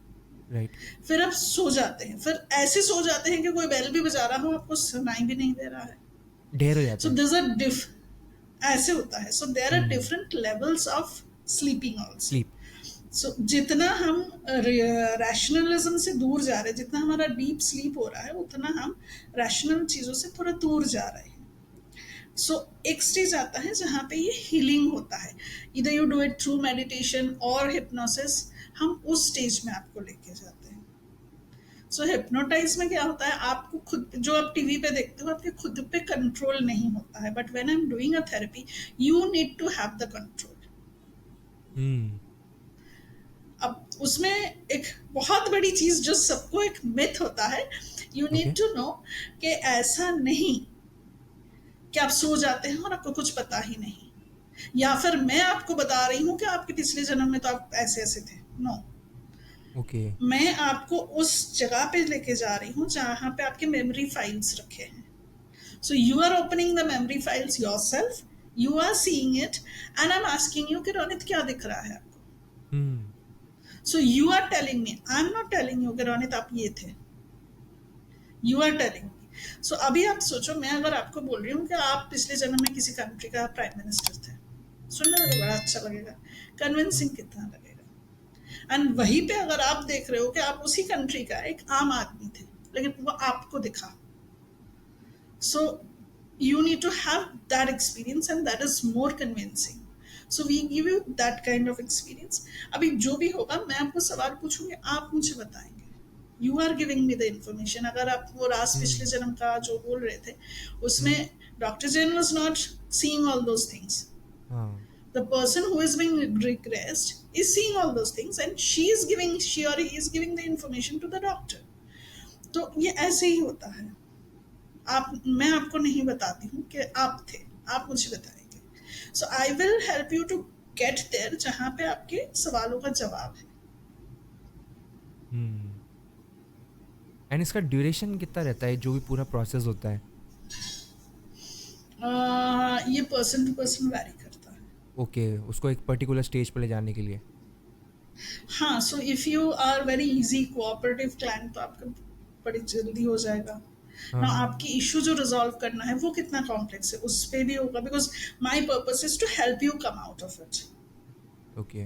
S2: राइट.
S1: फिर आप सो जाते हैं, फिर ऐसे सो जाते हैं कि कोई बेल भी बजा रहा हो आपको सुनाई भी नहीं दे रहा है.
S2: ढेर हो जाता
S1: सो
S2: है.
S1: दिस ऐसे होता है. So there are different levels of sleeping also.
S2: Sleep.
S1: So जितना हम रैशनलिज्म से दूर जा रहे हैं, जितना हमारा डीप स्लीप हो रहा है, उतना हम रैशनल चीज़ों से थोड़ा दूर जा रहे हैं. सो एक स्टेज आता है जहाँ पे ये हीलिंग होता है. इधर you do it through meditation और हिप्नोसिस. हम उस स्टेज में आपको लेके जाते हैं. सो हिप्नोटाइज में क्या होता है, आपको खुद, जो आप टीवी पे देखते हो, आपके खुद पे कंट्रोल नहीं होता है. But when I am doing a therapy, you need to have the control. अब उसमें एक बहुत बड़ी चीज जो सबको एक मिथ होता है, यू नीड टू नो कि ऐसा नहीं कि आप सो जाते हैं और आपको कुछ पता ही नहीं, या फिर मैं आपको बता रही हूँ कि आपके पिछले जन्म में तो आप ऐसे ऐसे थे. नो.
S2: ओके.
S1: मैं आपको उस जगह पे लेके जा रही हूँ जहाँ पे आपके मेमोरी फाइल्स रखे हैं. So you are opening the memory files yourself, you are seeing it, and I am asking you कि रोनित क्या दिख रहा है आपको. So you are telling me, I'm not telling you कि रोनित आप ये थे. You are telling me. So अभी आप सोचो, मैं अगर आपको बोल रही हूँ कि आप पिछले जन्म में किसी कंट्री का प्राइम मिनिस्टर थे, सुनने में बड़ा अच्छा लगेगा, कन्विंसिंग कितना लगेगा. एंड वहीं पे अगर आप देख रहे हो कि आप उसी कंट्री का एक आम आदमी थे, लेकिन वो आपको दिखा. So you need to have that experience and that is more convincing. So we give you that kind of experience. अभी जो भी होगा मैं आपको सवाल पूछूंगी, आप मुझे बताएंगे. You are giving me the information. अगर आप वो रास पिछले
S2: हम्म.
S1: जन्म का जो बोल रहे थे,
S2: हम्म.
S1: उसमें doctor Jain was not seeing all those things.
S2: हाँ.
S1: The person who is being regressed is seeing all those things, and she or he is giving the information to the doctor. तो ये ऐसे ही होता है. मैं आपको नहीं बताती हूँ कि आप थे, आप मुझे बताएंगे. So I will help you to get there जहाँ पे आपके सवालों का जवाब है.
S2: हम्म. एंड इसका ड्यूरेशन कितना रहता है जो भी पूरा प्रोसेस होता है?
S1: ये पर्सन टू पर्सन वैरी करता है.
S2: ओके, उसको एक पर्टिकुलर स्टेज पे ले जाने के लिए.
S1: हाँ, so if you are very easy cooperative client तो आपका बड़ी जल्दी हो जाएगा
S2: हाँ
S1: ना.
S2: हाँ.
S1: आपकी इशू जो रिजॉल्व करना है वो कितना कॉम्प्लेक्स है उस पे भी होगा, because my purpose is to help you come out of it.
S2: Okay.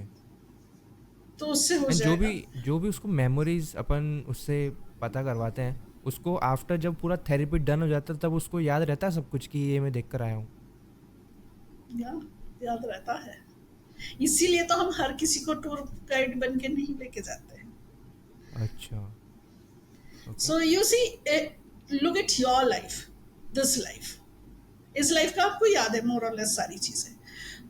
S1: तो उससे हो
S2: एंड
S1: जाएगा.
S2: जो भी उसको मेमोरीज अपन उससे पता करवाते हैं, उसको आफ्टर जब पूरा थेरेपी डन हो जाता है तब उसको याद रहता है सब कुछ कि ये मैं देख कर आया हूँ.
S1: याद रहता है. इसीलिए तो हम हर किसी को टूर गाइड बन के नहीं लेके जाते हैं.
S2: अच्छा. Okay.
S1: So you see, look at your life, this life, इस लाइफ का आपको याद है मोर और लेस सारी चीजें.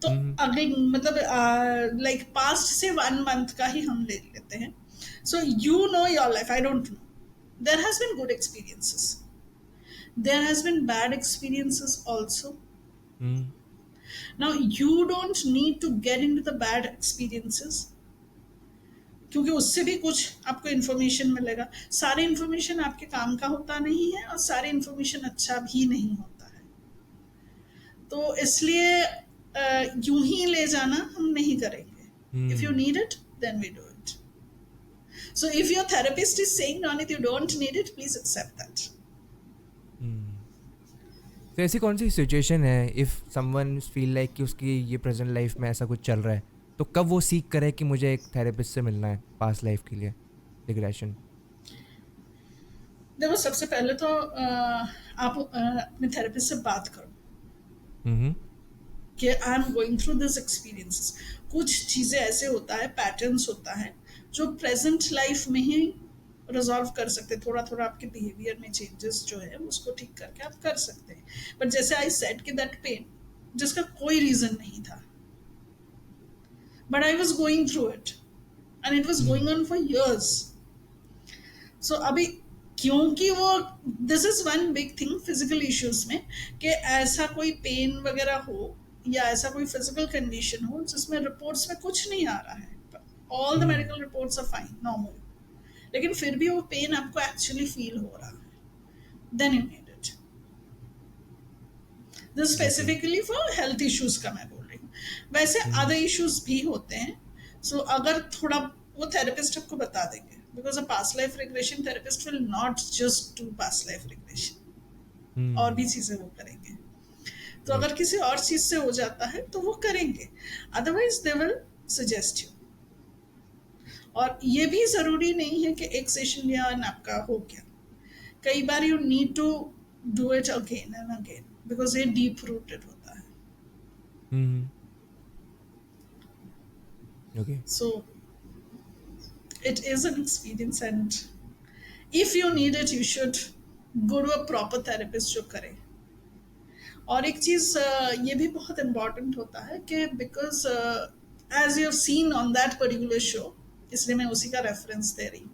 S1: तो
S2: हम्म.
S1: अगले मतलब लाइक पास्ट से 1 मंथ का ही हम ले लेते हैं. So you know your life, I don't know. There has been good experiences, there has been bad experiences also.
S2: Hmm.
S1: Now you don't need to get into the bad experiences, क्योंकि उससे भी कुछ आपको इन्फॉर्मेशन मिलेगा. सारे information आपके काम का होता नहीं है और सारे इन्फॉर्मेशन अच्छा भी नहीं होता है. तो इसलिए यूं ही ले जाना हम नहीं करेंगे. If you
S2: hmm.
S1: Need it then we do it. So if your therapist is saying no you don't need it, please accept that.
S2: Hmm. तो ऐसी कौन सी सिचुएशन है इफ़ समवन फील लाइक कि उसकी ये प्रेजेंट लाइफ में ऐसा कुछ चल रहा है, तो कब वो सीख करे कि मुझे एक थेरेपिस्ट से मिलना है पास्ट लाइफ के लिए रिग्रेशन?
S1: देखो, सबसे पहले तो आप अपने थेरेपिस्ट से बात करो
S2: हम्म.
S1: कि I am going through this experiences. कुछ चीज़ें ऐसे होता है, पैटर्न्स होता है जो प्रेजेंट लाइफ में ही रिजॉल्व कर सकते हैं. थोड़ा थोड़ा आपके बिहेवियर में चेंजेस जो है उसको ठीक करके आप कर सकते हैं. बट जैसे आई सेड कि दैट पेन जिसका कोई रीजन नहीं था, but I was going through it and it was going on for years. So अभी क्योंकि वो, this is one big thing physical issues में, कि ऐसा कोई पेन वगैरह हो या ऐसा कोई फिजिकल कंडीशन हो जिसमें रिपोर्ट्स में कुछ नहीं आ रहा है, all the
S2: hmm.
S1: Medical reports are fine, normal, लेकिन फिर भी वो पेन आपको एक्चुअली फील हो रहा है, then you need it. This
S2: okay.
S1: Specifically for health issues का मैं बोल रही हूँ. वैसे
S2: हम्म.
S1: अदर इश्यूज भी होते हैं. सो अगर थोड़ा वो थेरेपिस्ट आपको बता देंगे, because a past life regression therapist will not just do past life regression, और भी
S2: हम्म.
S1: चीजें वो करेंगे. तो
S2: राइट.
S1: अगर किसी और चीज से हो जाता है तो वो करेंगे, otherwise they will suggest you. और ये भी जरूरी नहीं है कि एक सेशन लिया और आपका हो गया. कई बार you need to do it again and again, because ये डीप रूटेड होता है.
S2: Hmm. Okay.
S1: So it is an experience, and if you need it you should go to a proper therapist जो करे. और एक चीज ये भी बहुत इम्पोर्टेंट होता है कि because as you have seen on that particular show, इसलिए मैं उसी का रेफरेंस दे रही हूँ.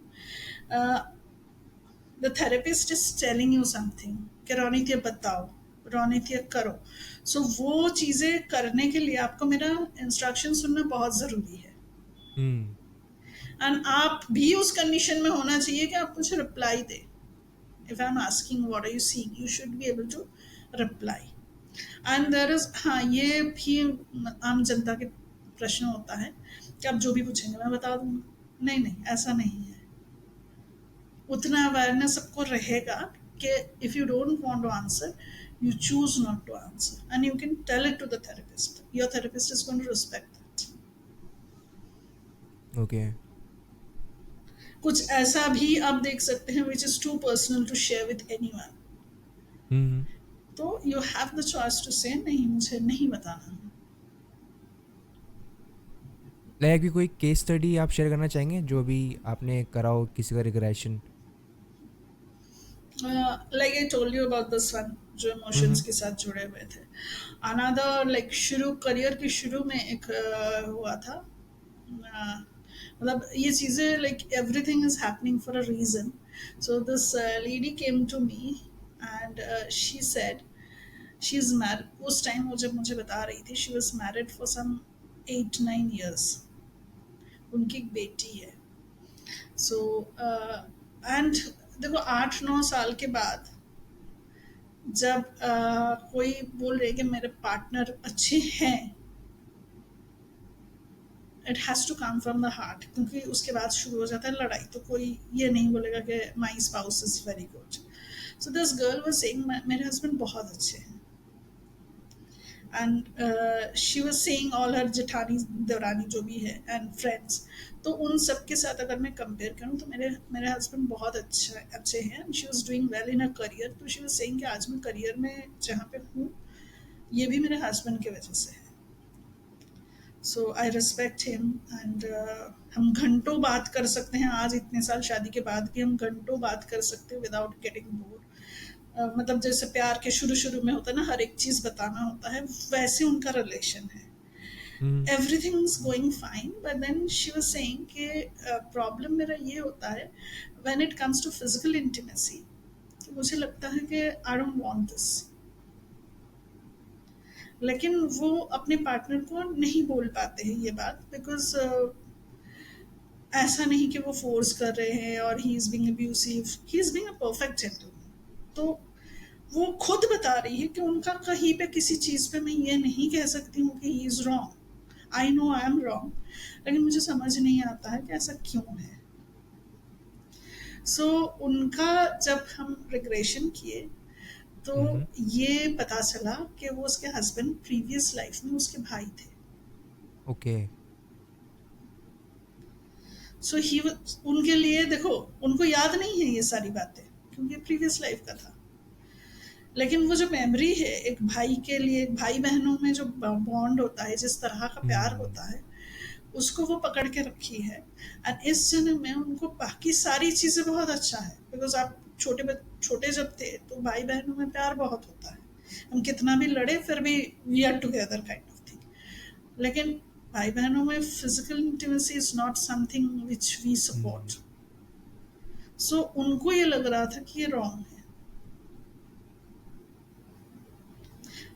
S1: The therapist is telling you something कि रोनित ये बताओ, रोनित ये करो. सो वो चीजें करने के लिए आपको मेरा इंस्ट्रक्शन सुनना बहुत जरूरी है.
S2: हम्म.
S1: एंड आप भी उस कंडीशन में होना चाहिए कि आप मुझे रिप्लाई दे. If I am asking what are you seeing, you should be able to reply. And there is, हाँ, ये भी आम जनता के प्रश्न होता है कि आप जो भी पूछेंगे मैं बता दूंगा. नहीं नहीं, ऐसा नहीं है. उतना अवेयरनेस सबको रहेगा कि if you don't want to answer, you choose not to answer, and you can tell it to the therapist. Your therapist is going to respect that.
S2: Okay.
S1: कुछ ऐसा भी आप देख सकते हैं which is too personal to share with anyone.
S2: हम्म.
S1: तो you have the choice to say नहीं, मुझे नहीं बताना.
S2: लाइक अभी कोई केस स्टडी आप शेयर करना चाहेंगे जो भी आपने करा हो किसी का regression,
S1: like I told you about this one जो इमोशंस
S2: हम्म।
S1: के साथ जुड़े हुए थे। अनदर लाइक शुरू करियर के शुरू में एक हुआ था। मतलब ये चीज़ें like everything is happening for a reason. So this lady came to me and she said she is married. उस टाइम वो जब मुझे बता रही थी she was married for some 8-9 years। उनकी एक बेटी है। सो एंड देखो 8-9 साल के बाद जब कोई बोल रहे कि मेरे पार्टनर अच्छे हैं, it has to come from the heart, क्योंकि उसके बाद शुरू हो जाता है लड़ाई। तो कोई ये नहीं बोलेगा कि my spouse is very good. So this girl was saying मेरे हस्बैंड बहुत अच्छे हैं। And she was saying all her जेठानी देवरानी जो भी है एंड फ्रेंड्स, तो उन सब के साथ अगर मैं कंपेयर करूँ तो मेरे मेरे हस्बैंड बहुत अच्छे हैं। She was doing well in a career. तो शी वाज सेइंग कि आज मैं करियर में जहाँ पे हूँ ये भी मेरे हस्बैंड की वजह से है। सो आई रिस्पेक्ट हिम एंड हम घंटों बात कर सकते हैं। आज इतने साल शादी के बाद भी हम घंटों बात कर सकते हैं विदाउट गेटिंग बोर्ड। मतलब जैसे प्यार के शुरू शुरू में होता है ना, हर एक चीज बताना होता है, वैसे उनका रिलेशन है।
S2: Hmm.
S1: Everything is going fine, but then she was saying कि प्रॉब्लम मेरा ये होता है when it comes to physical intimacy, कि मुझे लगता है कि आई डोंट वांट दिस। लेकिन वो अपने पार्टनर को नहीं बोल पाते हैं ये बात, बिकॉज ऐसा नहीं कि वो फोर्स कर रहे हैं और he is being abusive, he is being a perfect gentleman. तो वो खुद बता रही है कि उनका कहीं पे किसी चीज पे मैं ये नहीं कह सकती हूँ कि he is wrong. I know I am wrong, लेकिन मुझे समझ नहीं आता है कि ऐसा क्यों है। सो उनका जब हम रिग्रेशन किए तो
S2: हम्म।
S1: ये पता चला कि वो उसके हस्बैंड प्रीवियस लाइफ में उसके भाई थे।
S2: ओके।
S1: सो ही उनके लिए देखो, उनको याद नहीं है ये सारी बातें क्योंकि प्रीवियस लाइफ का था। लेकिन वो जो मेमोरी है एक भाई के लिए, एक भाई बहनों में जो बॉन्ड होता है, जिस तरह का प्यार
S2: हम्म।
S1: होता है, उसको वो पकड़ के रखी है। एंड इस जन्म में उनको बाकी सारी चीजें बहुत अच्छा है, बिकॉज आप छोटे जब थे तो भाई बहनों में प्यार बहुत होता है। हम कितना भी लड़े फिर भी we are together kind of thing. लेकिन भाई बहनों में physical intimacy is not something which we
S2: hmm.
S1: Support. So उनको ये लग रहा था कि ये रॉन्ग है।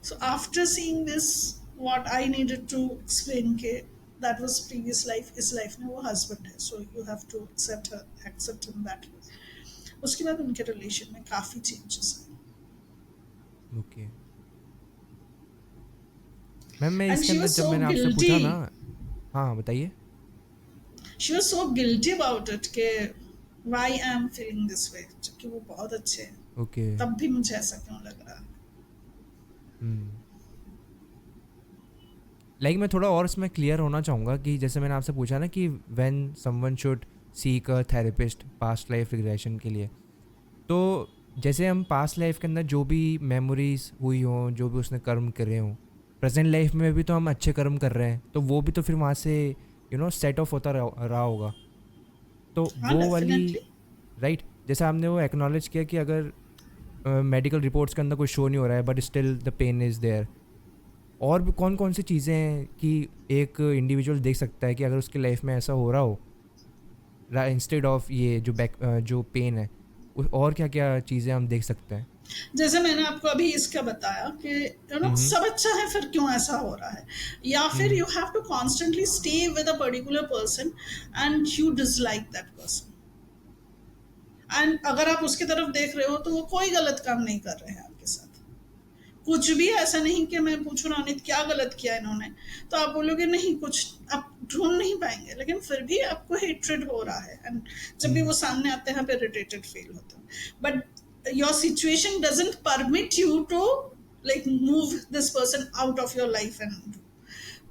S1: So after seeing this, what I needed to explain के that was previous life, इस life में वो husband है, so you have to accept him that way. उसके बाद उनके relation में काफी changes आए।
S2: ओके मैम, मैं
S1: And
S2: इसके
S1: she
S2: अंदर
S1: was
S2: जब
S1: so
S2: मैंने आपसे पूछा ना।
S1: guilty,
S2: हाँ, बताइए।
S1: she was so guilty about it कि why I am feeling this way, जबकि वो बहुत अच्छे हैं,
S2: ओके।
S1: तब भी मुझे ऐसा क्यों लग रहा है।
S2: हम्म। लाइक मैं थोड़ा और इसमें क्लियर होना चाहूँगा कि जैसे मैंने आपसे पूछा ना कि when someone should seek a therapist past life regression के लिए, तो जैसे हम पास्ट लाइफ के अंदर जो भी मेमोरीज हुई हों, जो भी उसने कर्म करे हों, प्रेजेंट लाइफ में भी तो हम अच्छे कर्म कर रहे हैं, तो वो भी तो फिर वहाँ से सेट ऑफ होता रहा होगा। तो
S1: हाँ
S2: वो वाली,
S1: डेफिनेटली।
S2: राइट, जैसे हमने वो एक्नॉलेज किया कि अगर मेडिकल रिपोर्ट्स के अंदर कोई शो नहीं हो रहा है but still the pain is there, और भी कौन कौन सी चीज़ें हैं कि एक इंडिविजुअल देख सकता है कि अगर उसकी लाइफ में ऐसा हो रहा हो, इंस्टेड ऑफ ये जो जो पेन है, और क्या क्या चीज़ें हम देख सकते हैं।
S1: जैसे मैंने आपको अभी इसका बताया कि
S2: हम्म।
S1: सब अच्छा है फिर क्यों ऐसा हो रहा है, या फिर
S2: hmm.
S1: You have to constantly stay with a particular person and you dislike that person. And अगर आप उसकी तरफ देख रहे हो तो वो कोई गलत काम नहीं कर रहे हैं आपके साथ। कुछ भी ऐसा नहीं कि मैं पूछूं रानित क्या गलत किया इन्होंने, तो आप बोलोगे नहीं कुछ, आप ढूंढ नहीं पाएंगे, लेकिन फिर भी आपको हेट्रेड हो रहा है। एंड जब भी वो
S2: हम्म।
S1: सामने आते हैं आप इरिटेटेड फील होते हो, but your situation doesn't permit you to like move this person out of your life and,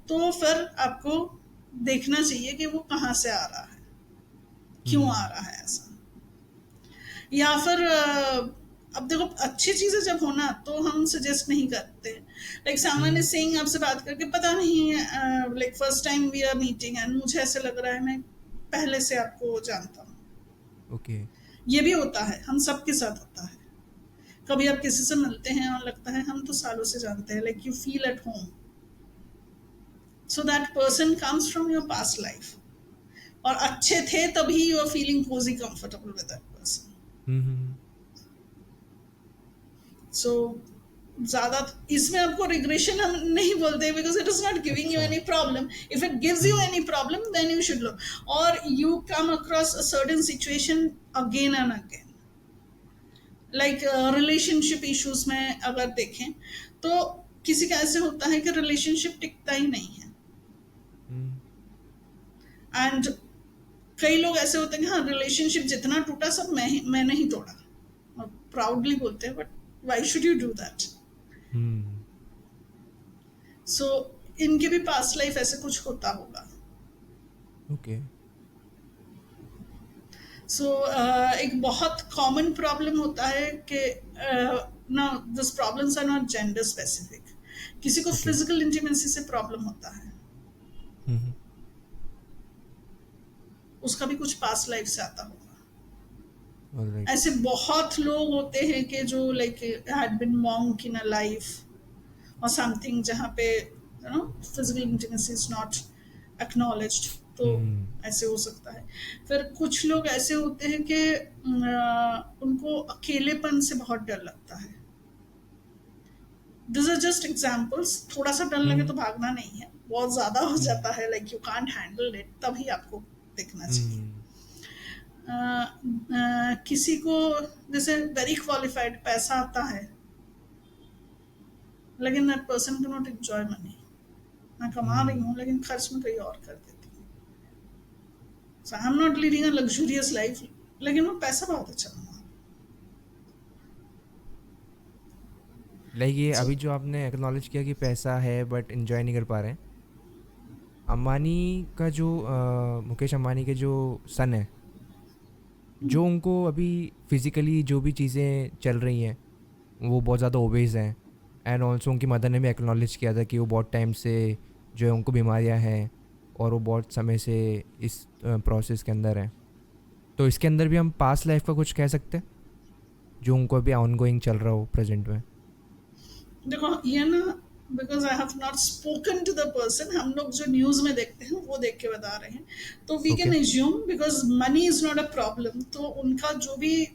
S1: तो फिर आपको देखना चाहिए कि वो कहाँ से आ रहा है, क्यों आ
S2: हम्म।
S1: रहा है ऐसा। या फिर अब देखो अच्छी चीजें जब होना तो हम सजेस्ट नहीं करते। लाइक सामान इज
S2: हम्म।
S1: सेइंग आपसे बात करके पता नहीं like first time we are meeting and मुझे ऐसे लग रहा है मैं पहले से आपको जानता हूँ।
S2: ओके।
S1: ये भी होता है, हम सबके साथ होता है। कभी आप किसी से मिलते हैं और लगता है हम तो सालों से जानते हैं, like you feel at home, so that person comes from your past life, और अच्छे थे तभी you are feeling cosy comfortable with that person.
S2: Hmm
S1: so ज्यादा इसमें आपको रिग्रेशन हम नहीं बोलते, because it is not giving you
S2: अच्छा
S1: any problem. If it gives you
S2: hmm
S1: any problem then you should लो, और you come across a certain situation again and again, like relationship issues में अगर देखें तो किसी का ऐसे होता है कि रिलेशनशिप टिकता ही नहीं है,
S2: हम्म
S1: एंड कई लोग ऐसे होते हैं कि हाँ रिलेशनशिप जितना टूटा सब मैंने ही तोड़ा, और प्राउडली बोलते हैं, but why should you do that?
S2: Hmm
S1: so इनके भी पास्ट लाइफ ऐसे कुछ होता होगा।
S2: ओके
S1: सो एक बहुत कॉमन प्रॉब्लम होता है कि ना, this problems are not gender specific, किसी को
S2: ओके
S1: फिजिकल इंटीमेसी से प्रॉब्लम होता है,
S2: हम्म
S1: उसका भी कुछ पास्ट लाइफ से आता होगा।
S2: ऑलराइट
S1: ऐसे बहुत लोग होते हैं कि जो like had been monk in a life और समथिंग, जहाँ पे you know physical intimacy is not acknowledged, तो
S2: हम्म
S1: ऐसे हो सकता है। फिर कुछ लोग ऐसे होते हैं कि उनको अकेलेपन से बहुत डर लगता है। दिस आर जस्ट एग्जाम्पल्स, थोड़ा सा डर लगे
S2: हम्म
S1: तो भागना नहीं है, बहुत ज्यादा हो
S2: हम्म
S1: जाता है like you can't handle it, तभी आपको देखना चाहिए।
S2: हम्म
S1: किसी को जैसे वेरी क्वालिफाइड पैसा आता है, लेकिन that person can not enjoy money, मैं कमा रही
S2: हम्म
S1: हूँ लेकिन खर्च में कहीं और कर देती हूँ, so I am not leading a luxurious life, लेकिन वो पैसा बहुत अच्छा कमा।
S2: लाइक ये
S1: सो
S2: अभी जो आपने एक्नॉलेज किया कि पैसा है बट एंजॉय नहीं कर पा रहे हैं, अंबानी का जो मुकेश अंबानी के जो सन है, जो उनको अभी फिजिकली जो भी चीज़ें चल रही हैं वो बहुत ज़्यादा ओबेज हैं, एंड ऑल्सो उनकी मदर ने भी एक्नॉलेज किया था कि वो बहुत टाइम से जो है उनको बीमारियां हैं और वो बहुत समय से इस प्रोसेस के अंदर है। तो इसके अंदर भी हम पास्ट लाइफ का कुछ कह सकते हैं जो उनको अभी ऑनगोइंग चल रहा हो प्रेजेंट में।
S1: देखो ये ना, because I have not spoken to the person, हम लोग जो न्यूज में देखते हैं वो देख के बता रहे हैं, तो we
S2: okay
S1: can assume because money is not a problem, तो उनका जो भी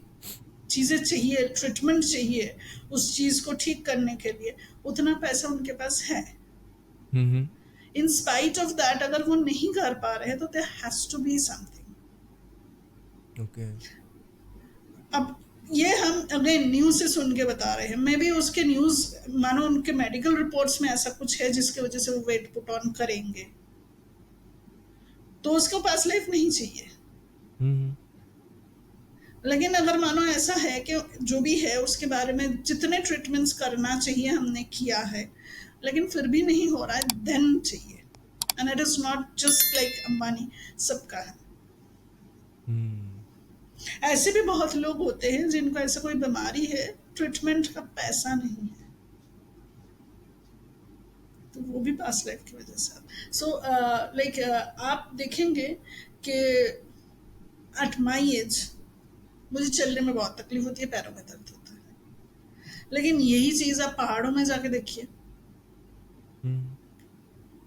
S1: चीजें चाहिए, ट्रीटमेंट चाहिए उस चीज को ठीक करने के लिए, उतना पैसा उनके पास है।
S2: Hmm
S1: in spite of that अगर वो नहीं कर पा रहे हैं तो there has to be something.
S2: Okay
S1: अब ये हम अगेन न्यूज से सुन के बता रहे हैं, मे बी उसके न्यूज, मानो उनके मेडिकल रिपोर्ट्स में ऐसा कुछ है जिसकी वजह से वो वेट पुट ऑन करेंगे, तो उसको पास लाइफ नहीं चाहिए।
S2: हम्म
S1: लेकिन अगर मानो ऐसा है कि जो भी है उसके बारे में जितने ट्रीटमेंट्स करना चाहिए हमने किया है, लेकिन फिर भी नहीं हो रहा है, देन चाहिए। And it is not just like Ambani, सबका है।
S2: हम्म
S1: ऐसे भी बहुत लोग होते हैं जिनको ऐसा कोई बीमारी है, ट्रीटमेंट का पैसा नहीं है, तो वो भी पास लाइफ की वजह से। सो लाइक आप देखेंगे कि एट माई एज मुझे चलने में बहुत तकलीफ होती है, पैरों में दर्द होता है, लेकिन यही चीज आप पहाड़ों में जाके देखिए,
S2: हम्म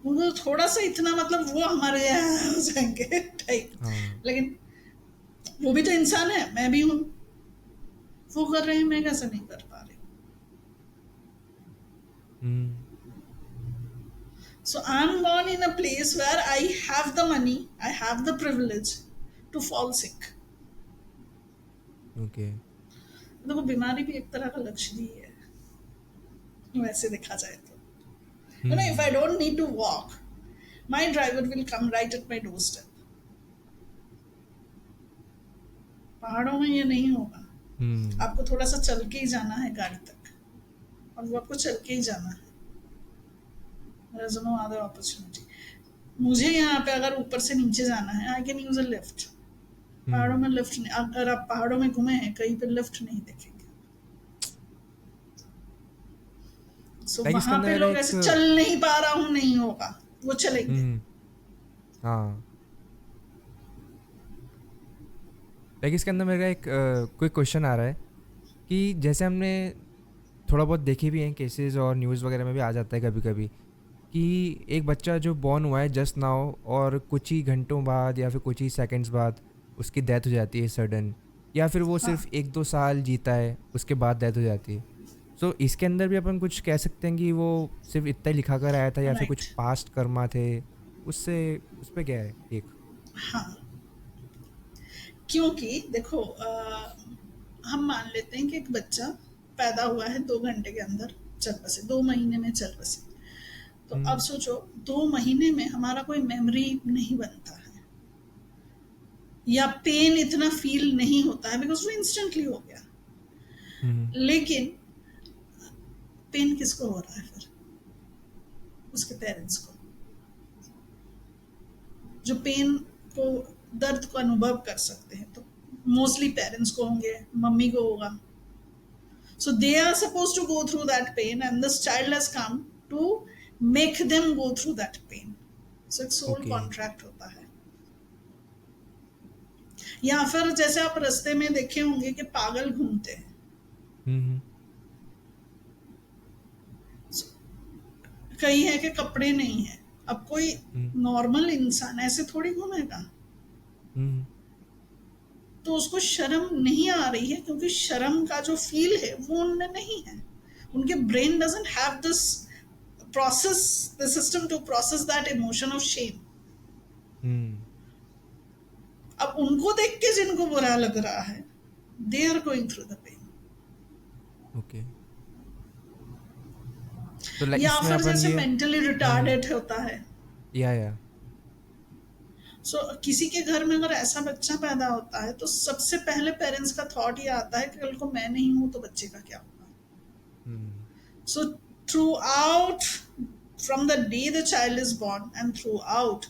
S1: वो थोड़ा सा इतना मतलब वो हमारे यहाँ हो जाएंगे टाइप,
S2: हाँ
S1: लेकिन वो भी तो इंसान है, मैं भी हूँ, वो कर रहे हैं, मैं कैसे नहीं कर पा रही?
S2: हम्म
S1: So I'm born in a place where I have the money, I have the privilege to fall sick.
S2: Okay
S1: देखो बीमारी भी एक तरह का लक्ष्य है, वैसे देखा जाए तो। You know, if I
S2: hmm
S1: don't need to walk, my driver will come right at my doorstep. पहाड़ों में ये नहीं होगा,
S2: हम्म
S1: आपको थोड़ा सा चल के ही जाना है गाड़ी तक, और वो आपको चल के ही जाना है, there is no other opportunity. मुझे यहाँ पे अगर ऊपर से नीचे जाना है, I can use a lift. पहाड़ों में
S2: हम्म
S1: लिफ्ट नहीं, अगर आप पहाड़ों में घूमे हैं कहीं पे लिफ्ट नहीं देखेंगे। सो
S2: लाइक इसके
S1: वहां
S2: अंदर
S1: पे
S2: मेरा
S1: लोग
S2: एक
S1: ऐसे चल नहीं पा रहा हूं नहीं होगा, वो चलेंगे।
S2: हम्म हाँ, लाइक इसके अंदर मेरा एक कोई क्वेश्चन आ रहा है कि जैसे हमने थोड़ा बहुत देखे भी हैं केसेस और न्यूज़ वगैरह में भी आ जाता है कभी कभी कि एक बच्चा जो बॉर्न हुआ है जस्ट नाउ और कुछ ही घंटों बाद या फिर कुछ ही सेकंड्स बाद उसकी डेथ हो जाती है सडन, या फिर वो
S1: हाँ,
S2: सिर्फ 1-2 साल जीता है उसके बाद डेथ हो जाती है। सो इसके अंदर भी अपन कुछ कह सकते हैं कि वो सिर्फ इतना ही लिखा कर आया था या फिर कुछ
S1: राइट,
S2: पास्ट कर्मा थे उससे, उस पे क्या है एक।
S1: हाँ। क्योंकि देखो हम मान लेते हैं कि एक बच्चा पैदा हुआ है 2 घंटे के अंदर चल बसे, 2 महीने में चल बसे। तो अब
S2: हम्म।
S1: सोचो 2 महीने में हमारा कोई मेमोरी नहीं बनता है, या पेन इतना फील नहीं होता है, बिकॉज वो इंस्टेंटली हो गया।
S2: हम्म।
S1: लेकिन पेन किसको हो रहा है फिर? उसके पेरेंट्स को, जो पेन को, दर्द को अनुभव कर सकते हैं, तो मोस्टली पेरेंट्स को होंगे, मम्मी को होगा। So they are supposed to go through that pain, and this child has come to make them go through that pain. So एक सोल
S2: ओके।
S1: कॉन्ट्रैक्ट होता है। या फिर जैसे आप रास्ते में देखे होंगे कि पागल घूमते हैं।
S2: हम्म।
S1: So, कई है कि कपड़े नहीं है। अब कोई
S2: हम्म।
S1: नॉर्मल इंसान ऐसे थोड़ी घूमेगा,
S2: हम्म।
S1: तो उसको शर्म नहीं आ रही है, क्योंकि शर्म का जो फील है वो उनमें नहीं है। उनके brain doesn't have this process, the system to process that emotion of shame.
S2: Hmm.
S1: अब उनको देख के जिनको बुरा लग रहा है, they are going through the pain.
S2: Okay. तो लाइक
S1: या
S2: इसमें
S1: फिर
S2: अपन
S1: जैसे
S2: ये।
S1: मेंटली
S2: हम्म।
S1: रिटार्डेड होता है।
S2: या।
S1: किसी के घर में अगर ऐसा बच्चा पैदा होता है, तो सबसे पहले पेरेंट्स का थॉट ये आता है कि कल को मैं नहीं हूं तो बच्चे का क्या होगा।
S2: Hmm.
S1: So throughout, from the day the child is born and throughout,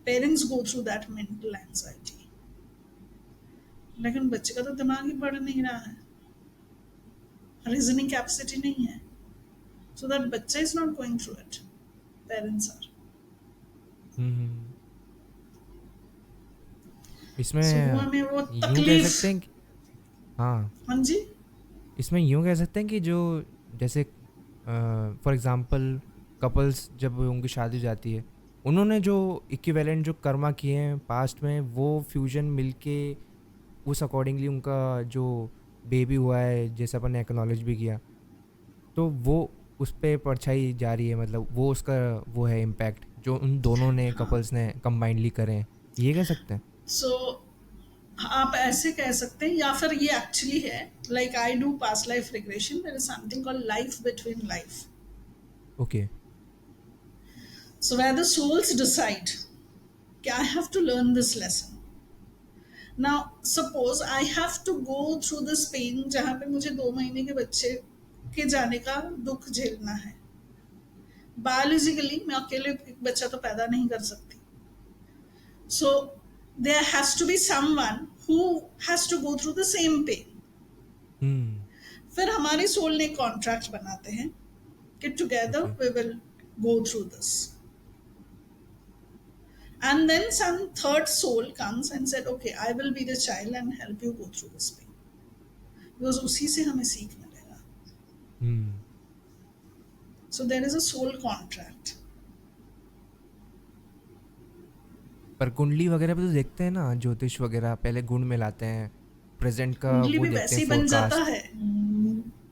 S1: parents go through that mental anxiety. लेकिन बच्चे का तो दिमाग ही बढ़ नहीं रहा है, रीजनिंग कैपेसिटी नहीं है, so that बच्चा is not going through it, parents are।
S2: Hmm.
S1: so वो
S2: इसमें
S1: हमें वो
S2: यूं कह सकते हैं
S1: तकलीफ।
S2: कि हाँ,
S1: हाँ जी।
S2: इसमें यूं कह सकते हैं कि जो जैसे फॉर एग्जांपल कपल्स जब उनकी शादी हो जाती है, उन्होंने जो इक्विवेलेंट जो कर्मा किए हैं पास्ट में वो फ्यूजन मिलके उस अकॉर्डिंगली उनका जो बेबी हुआ है जैसे अपन ने एक्नॉलेज भी किया, तो वो उस पे परछाई जा रही है, मतलब वो उसका वो है इम्पैक्ट जो उन दोनों ने
S1: हाँ,
S2: कपल्स ने कंबाइंडली करे हैं, ये कह सकते हैं।
S1: सो आप ऐसे कह सकते हैं, या फिर ये एक्चुअली है, like I do past life regression, there is something called life between life.
S2: Okay.
S1: So where the souls decide कि I have to learn this lesson. Now suppose I have to go through this pain, जहां पे मुझे 2 महीने के बच्चे के जाने का दुख झेलना है। बायोलॉजिकली मैं अकेले एक बच्चा तो पैदा नहीं कर सकती। So there has to be someone who has to go through the same pain.
S2: हम्म।
S1: फिर हमारी सोल ने कॉन्ट्रैक्ट बनाते हैं कि together
S2: okay.
S1: We will go through this, and then some third soul comes and said okay I will be the child and help you go through this pain, because उसी से हमें सीख मिलेगा।
S2: हम्म।
S1: So there is a soul contract।
S2: पर कुंडली वगैरह पे तो देखते हैं ना, ज्योतिष वगैरह पहले गुण मिलाते हैं, प्रेजेंट का
S1: कुंडली
S2: वो
S1: भी
S2: देखते
S1: वैसे
S2: हैं
S1: ही बन जाता
S2: फोरकास्ट।
S1: है।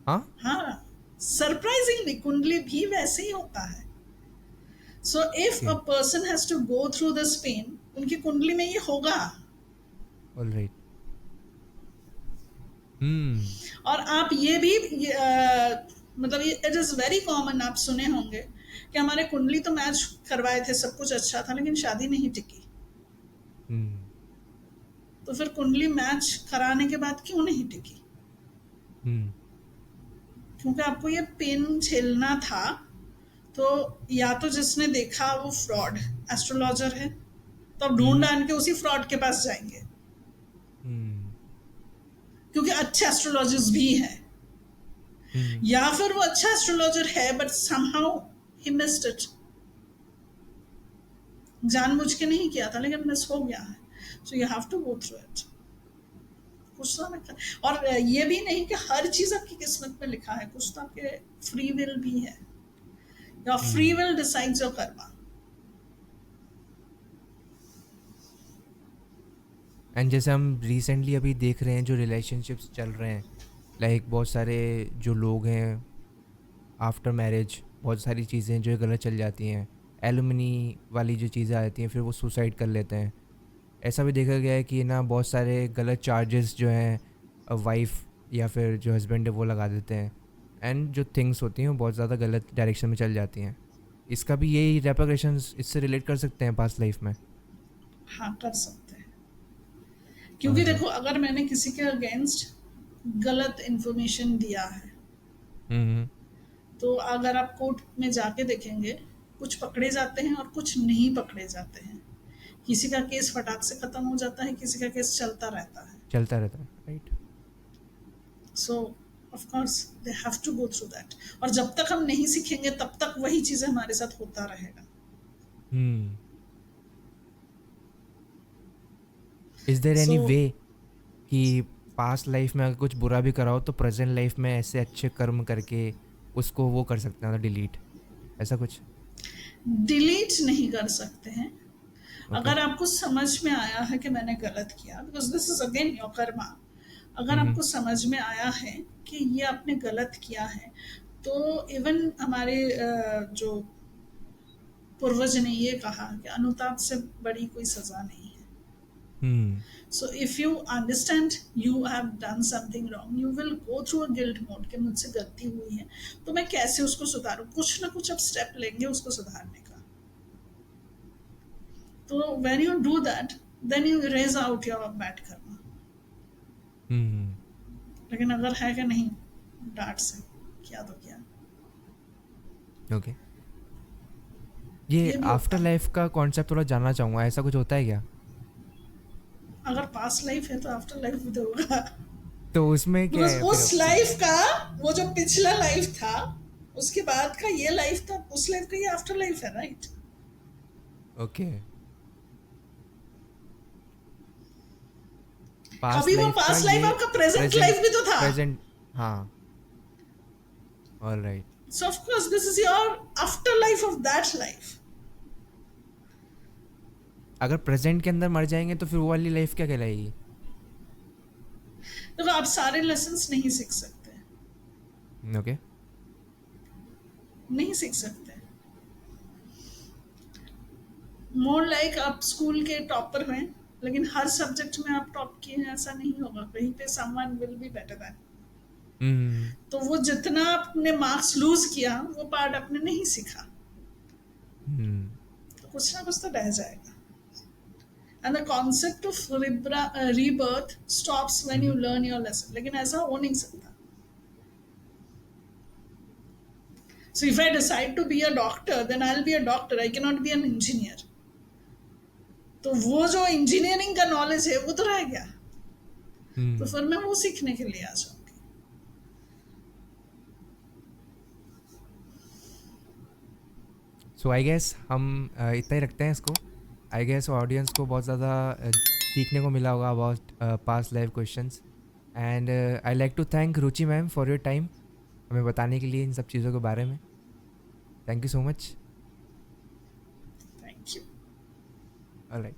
S2: हाँ।
S1: हाँ, सरप्राइजिंगली कुंडली भी वैसे ही होता है। So if
S2: okay.
S1: A person has to go through this pain, उनकी कुंडली में ये होगा।
S2: ऑलराइट। हम्म।
S1: और आप ये भी मतलब ये इट इज वेरी कॉमन, आप सुने होंगे कि हमारे कुंडली तो मैच करवाए थे, सब कुछ अच्छा था, लेकिन शादी नहीं टिकी।
S2: हम्म।
S1: तो फिर कुंडली मैच कराने के बाद क्यों नहीं टिकी?
S2: हम्म।
S1: क्योंकि आपको ये पेन झेलना था। तो या तो जिसने देखा वो फ्रॉड एस्ट्रोलॉजर है, तो आप ढूंढ
S2: हम्म।
S1: डाल के उसी फ्रॉड के पास जाएंगे,
S2: हम्म।
S1: क्योंकि अच्छे एस्ट्रोलॉजर्स भी हैं।
S2: हम्म।
S1: या फिर वो अच्छा एस्ट्रोलॉजर है but somehow he missed it, जानबूझ के नहीं किया था लेकिन मिस हो गया है। So you have to go through it. कुछ तो हमें, और ये भी नहीं कि हर चीज आपकी किस्मत में लिखा है, कुछ तो आपके फ्री विल भी है। Your free will decides your Karma.
S2: And जैसे हम रिसेंटली अभी देख रहे हैं जो रिलेशनशिप्स चल रहे हैं, लाइक बहुत सारे जो लोग हैं आफ्टर मैरिज बहुत सारी चीज़ें जो है गलत चल जाती हैं, एलुमनी वाली जो चीज़ें आती हैं फिर वो सुसाइड कर लेते हैं। ऐसा भी देखा गया है कि ना बहुत सारे गलत चार्जेस जो हैं वाइफ या फिर जो हस्बैंड है वो लगा देते हैं, एंड जो थिंग्स होती हैं वो बहुत ज़्यादा गलत डायरेक्शन में चल जाती हैं। इसका भी यही रेपरकशंस इससे रिलेट कर सकते हैं पास्ट लाइफ में।
S1: हाँ, कर सकते हैं, क्योंकि
S2: ऑलराइट।
S1: देखो अगर मैंने किसी के अगेंस्ट गलत इंफॉर्मेशन दिया है,
S2: हम्म।
S1: तो अगर आप कोर्ट में जाके देखेंगे, कुछ पकड़े जाते हैं और कुछ नहीं पकड़े जाते हैं। किसी का केस फटाक से खत्म हो जाता है, किसी का केस चलता रहता है।
S2: चलता रहता है, right.
S1: So of course they have to go through that, और जब तक हम नहीं सीखेंगे तब तक वही चीजें हमारे साथ होता रहेगा।
S2: Hmm. Is there
S1: so
S2: any way कि पास्ट लाइफ में अगर कुछ बुरा भी कराओ तो प्रेजेंट लाइफ में ऐसे अच्छे कर्म करके उसको वो कर सकते हैं, मतलब डिलीट, ऐसा कुछ?
S1: डिलीट नहीं कर सकते हैं।
S2: ओके।
S1: अगर आपको समझ में आया है कि मैंने गलत किया, because this is again your Karma, अगर
S2: हम्म।
S1: आपको समझ में आया है कि ये आपने गलत किया है, तो इवन हमारे जो पूर्वज ने ये कहा कि अनुताप से बड़ी कोई सजा नहीं है।
S2: Hmm.
S1: So if you understand you have done something wrong, you will go through a guilt mode कि मुझसे गलती हुई है, तो मैं कैसे उसको सुधारूं, कुछ ना कुछ अब स्टेप लेंगे उसको सुधारने का। तो when you do that, then you raise out your bad karma.
S2: Hmm.
S1: लेकिन अगर है कि नहीं, डांट से किया तो किया,
S2: ओके। ये
S1: ये भी होता
S2: आफ्टर
S1: है।
S2: लाइफ का कॉन्सेप्ट थोड़ा जानना चाहूँगा, ऐसा कुछ होता है क्या?
S1: अगर पास्ट लाइफ है तो आफ्टर लाइफ भी तो होगा।
S2: तो उसमें क्या
S1: बिकॉज
S2: है फिर?
S1: उस लाइफ का, वो जो पिछला लाइफ था, उसके बाद का ये लाइफ था, उस लाइफ का ये आफ्टर लाइफ है, राइट?
S2: ओके। पास्ट
S1: अभी वो
S2: लाइफ का
S1: पास्ट लाइफ
S2: ये
S1: आपका प्रेजेंट
S2: प्रेजेंट,
S1: लाइफ भी तो था।
S2: प्रेजेंट, हाँ, all right.
S1: So of course this is your after life of that life.
S2: अगर प्रेजेंट के अंदर मर जाएंगे तो फिर वो वाली लाइफ क्या कहलाएगी?
S1: देखो आप सारे लेसन्स नहीं सीख सकते,
S2: ओके।
S1: नहीं सीख सकते। मोर लाइक आप स्कूल के टॉपर हैं, लेकिन हर सब्जेक्ट में आप टॉप किए हैं ऐसा नहीं होगा, कहीं पे someone will be better then.
S2: Hmm.
S1: तो वो जितना आपने मार्क्स लूज किया, वो पार्ट आपने नहीं सीखा,
S2: हम्म।
S1: तो कुछ ना कुछ तो रह जाएगा। And the concept of rebirth stops when you learn your lesson, लेकिन ऐसा हो नहीं सकता। So if I decide to be a doctor, then I will be a doctor, I can not be an engineer. तो वो जो engineering का knowledge है वो तो रह गया, तो
S2: हम्म।
S1: फिर मैं वो सीखने के लिए आ जाऊंगी।
S2: सो आई गेस हम इतना ही रखते हैं इसको। आई गेस ऑडियंस को बहुत ज़्यादा सीखने को मिला होगा about past life questions, and I like to thank Ruchi ma'am for your time हमें बताने के लिए इन सब चीज़ों के बारे में। Thank you so much.
S1: Thank you.
S2: Alright.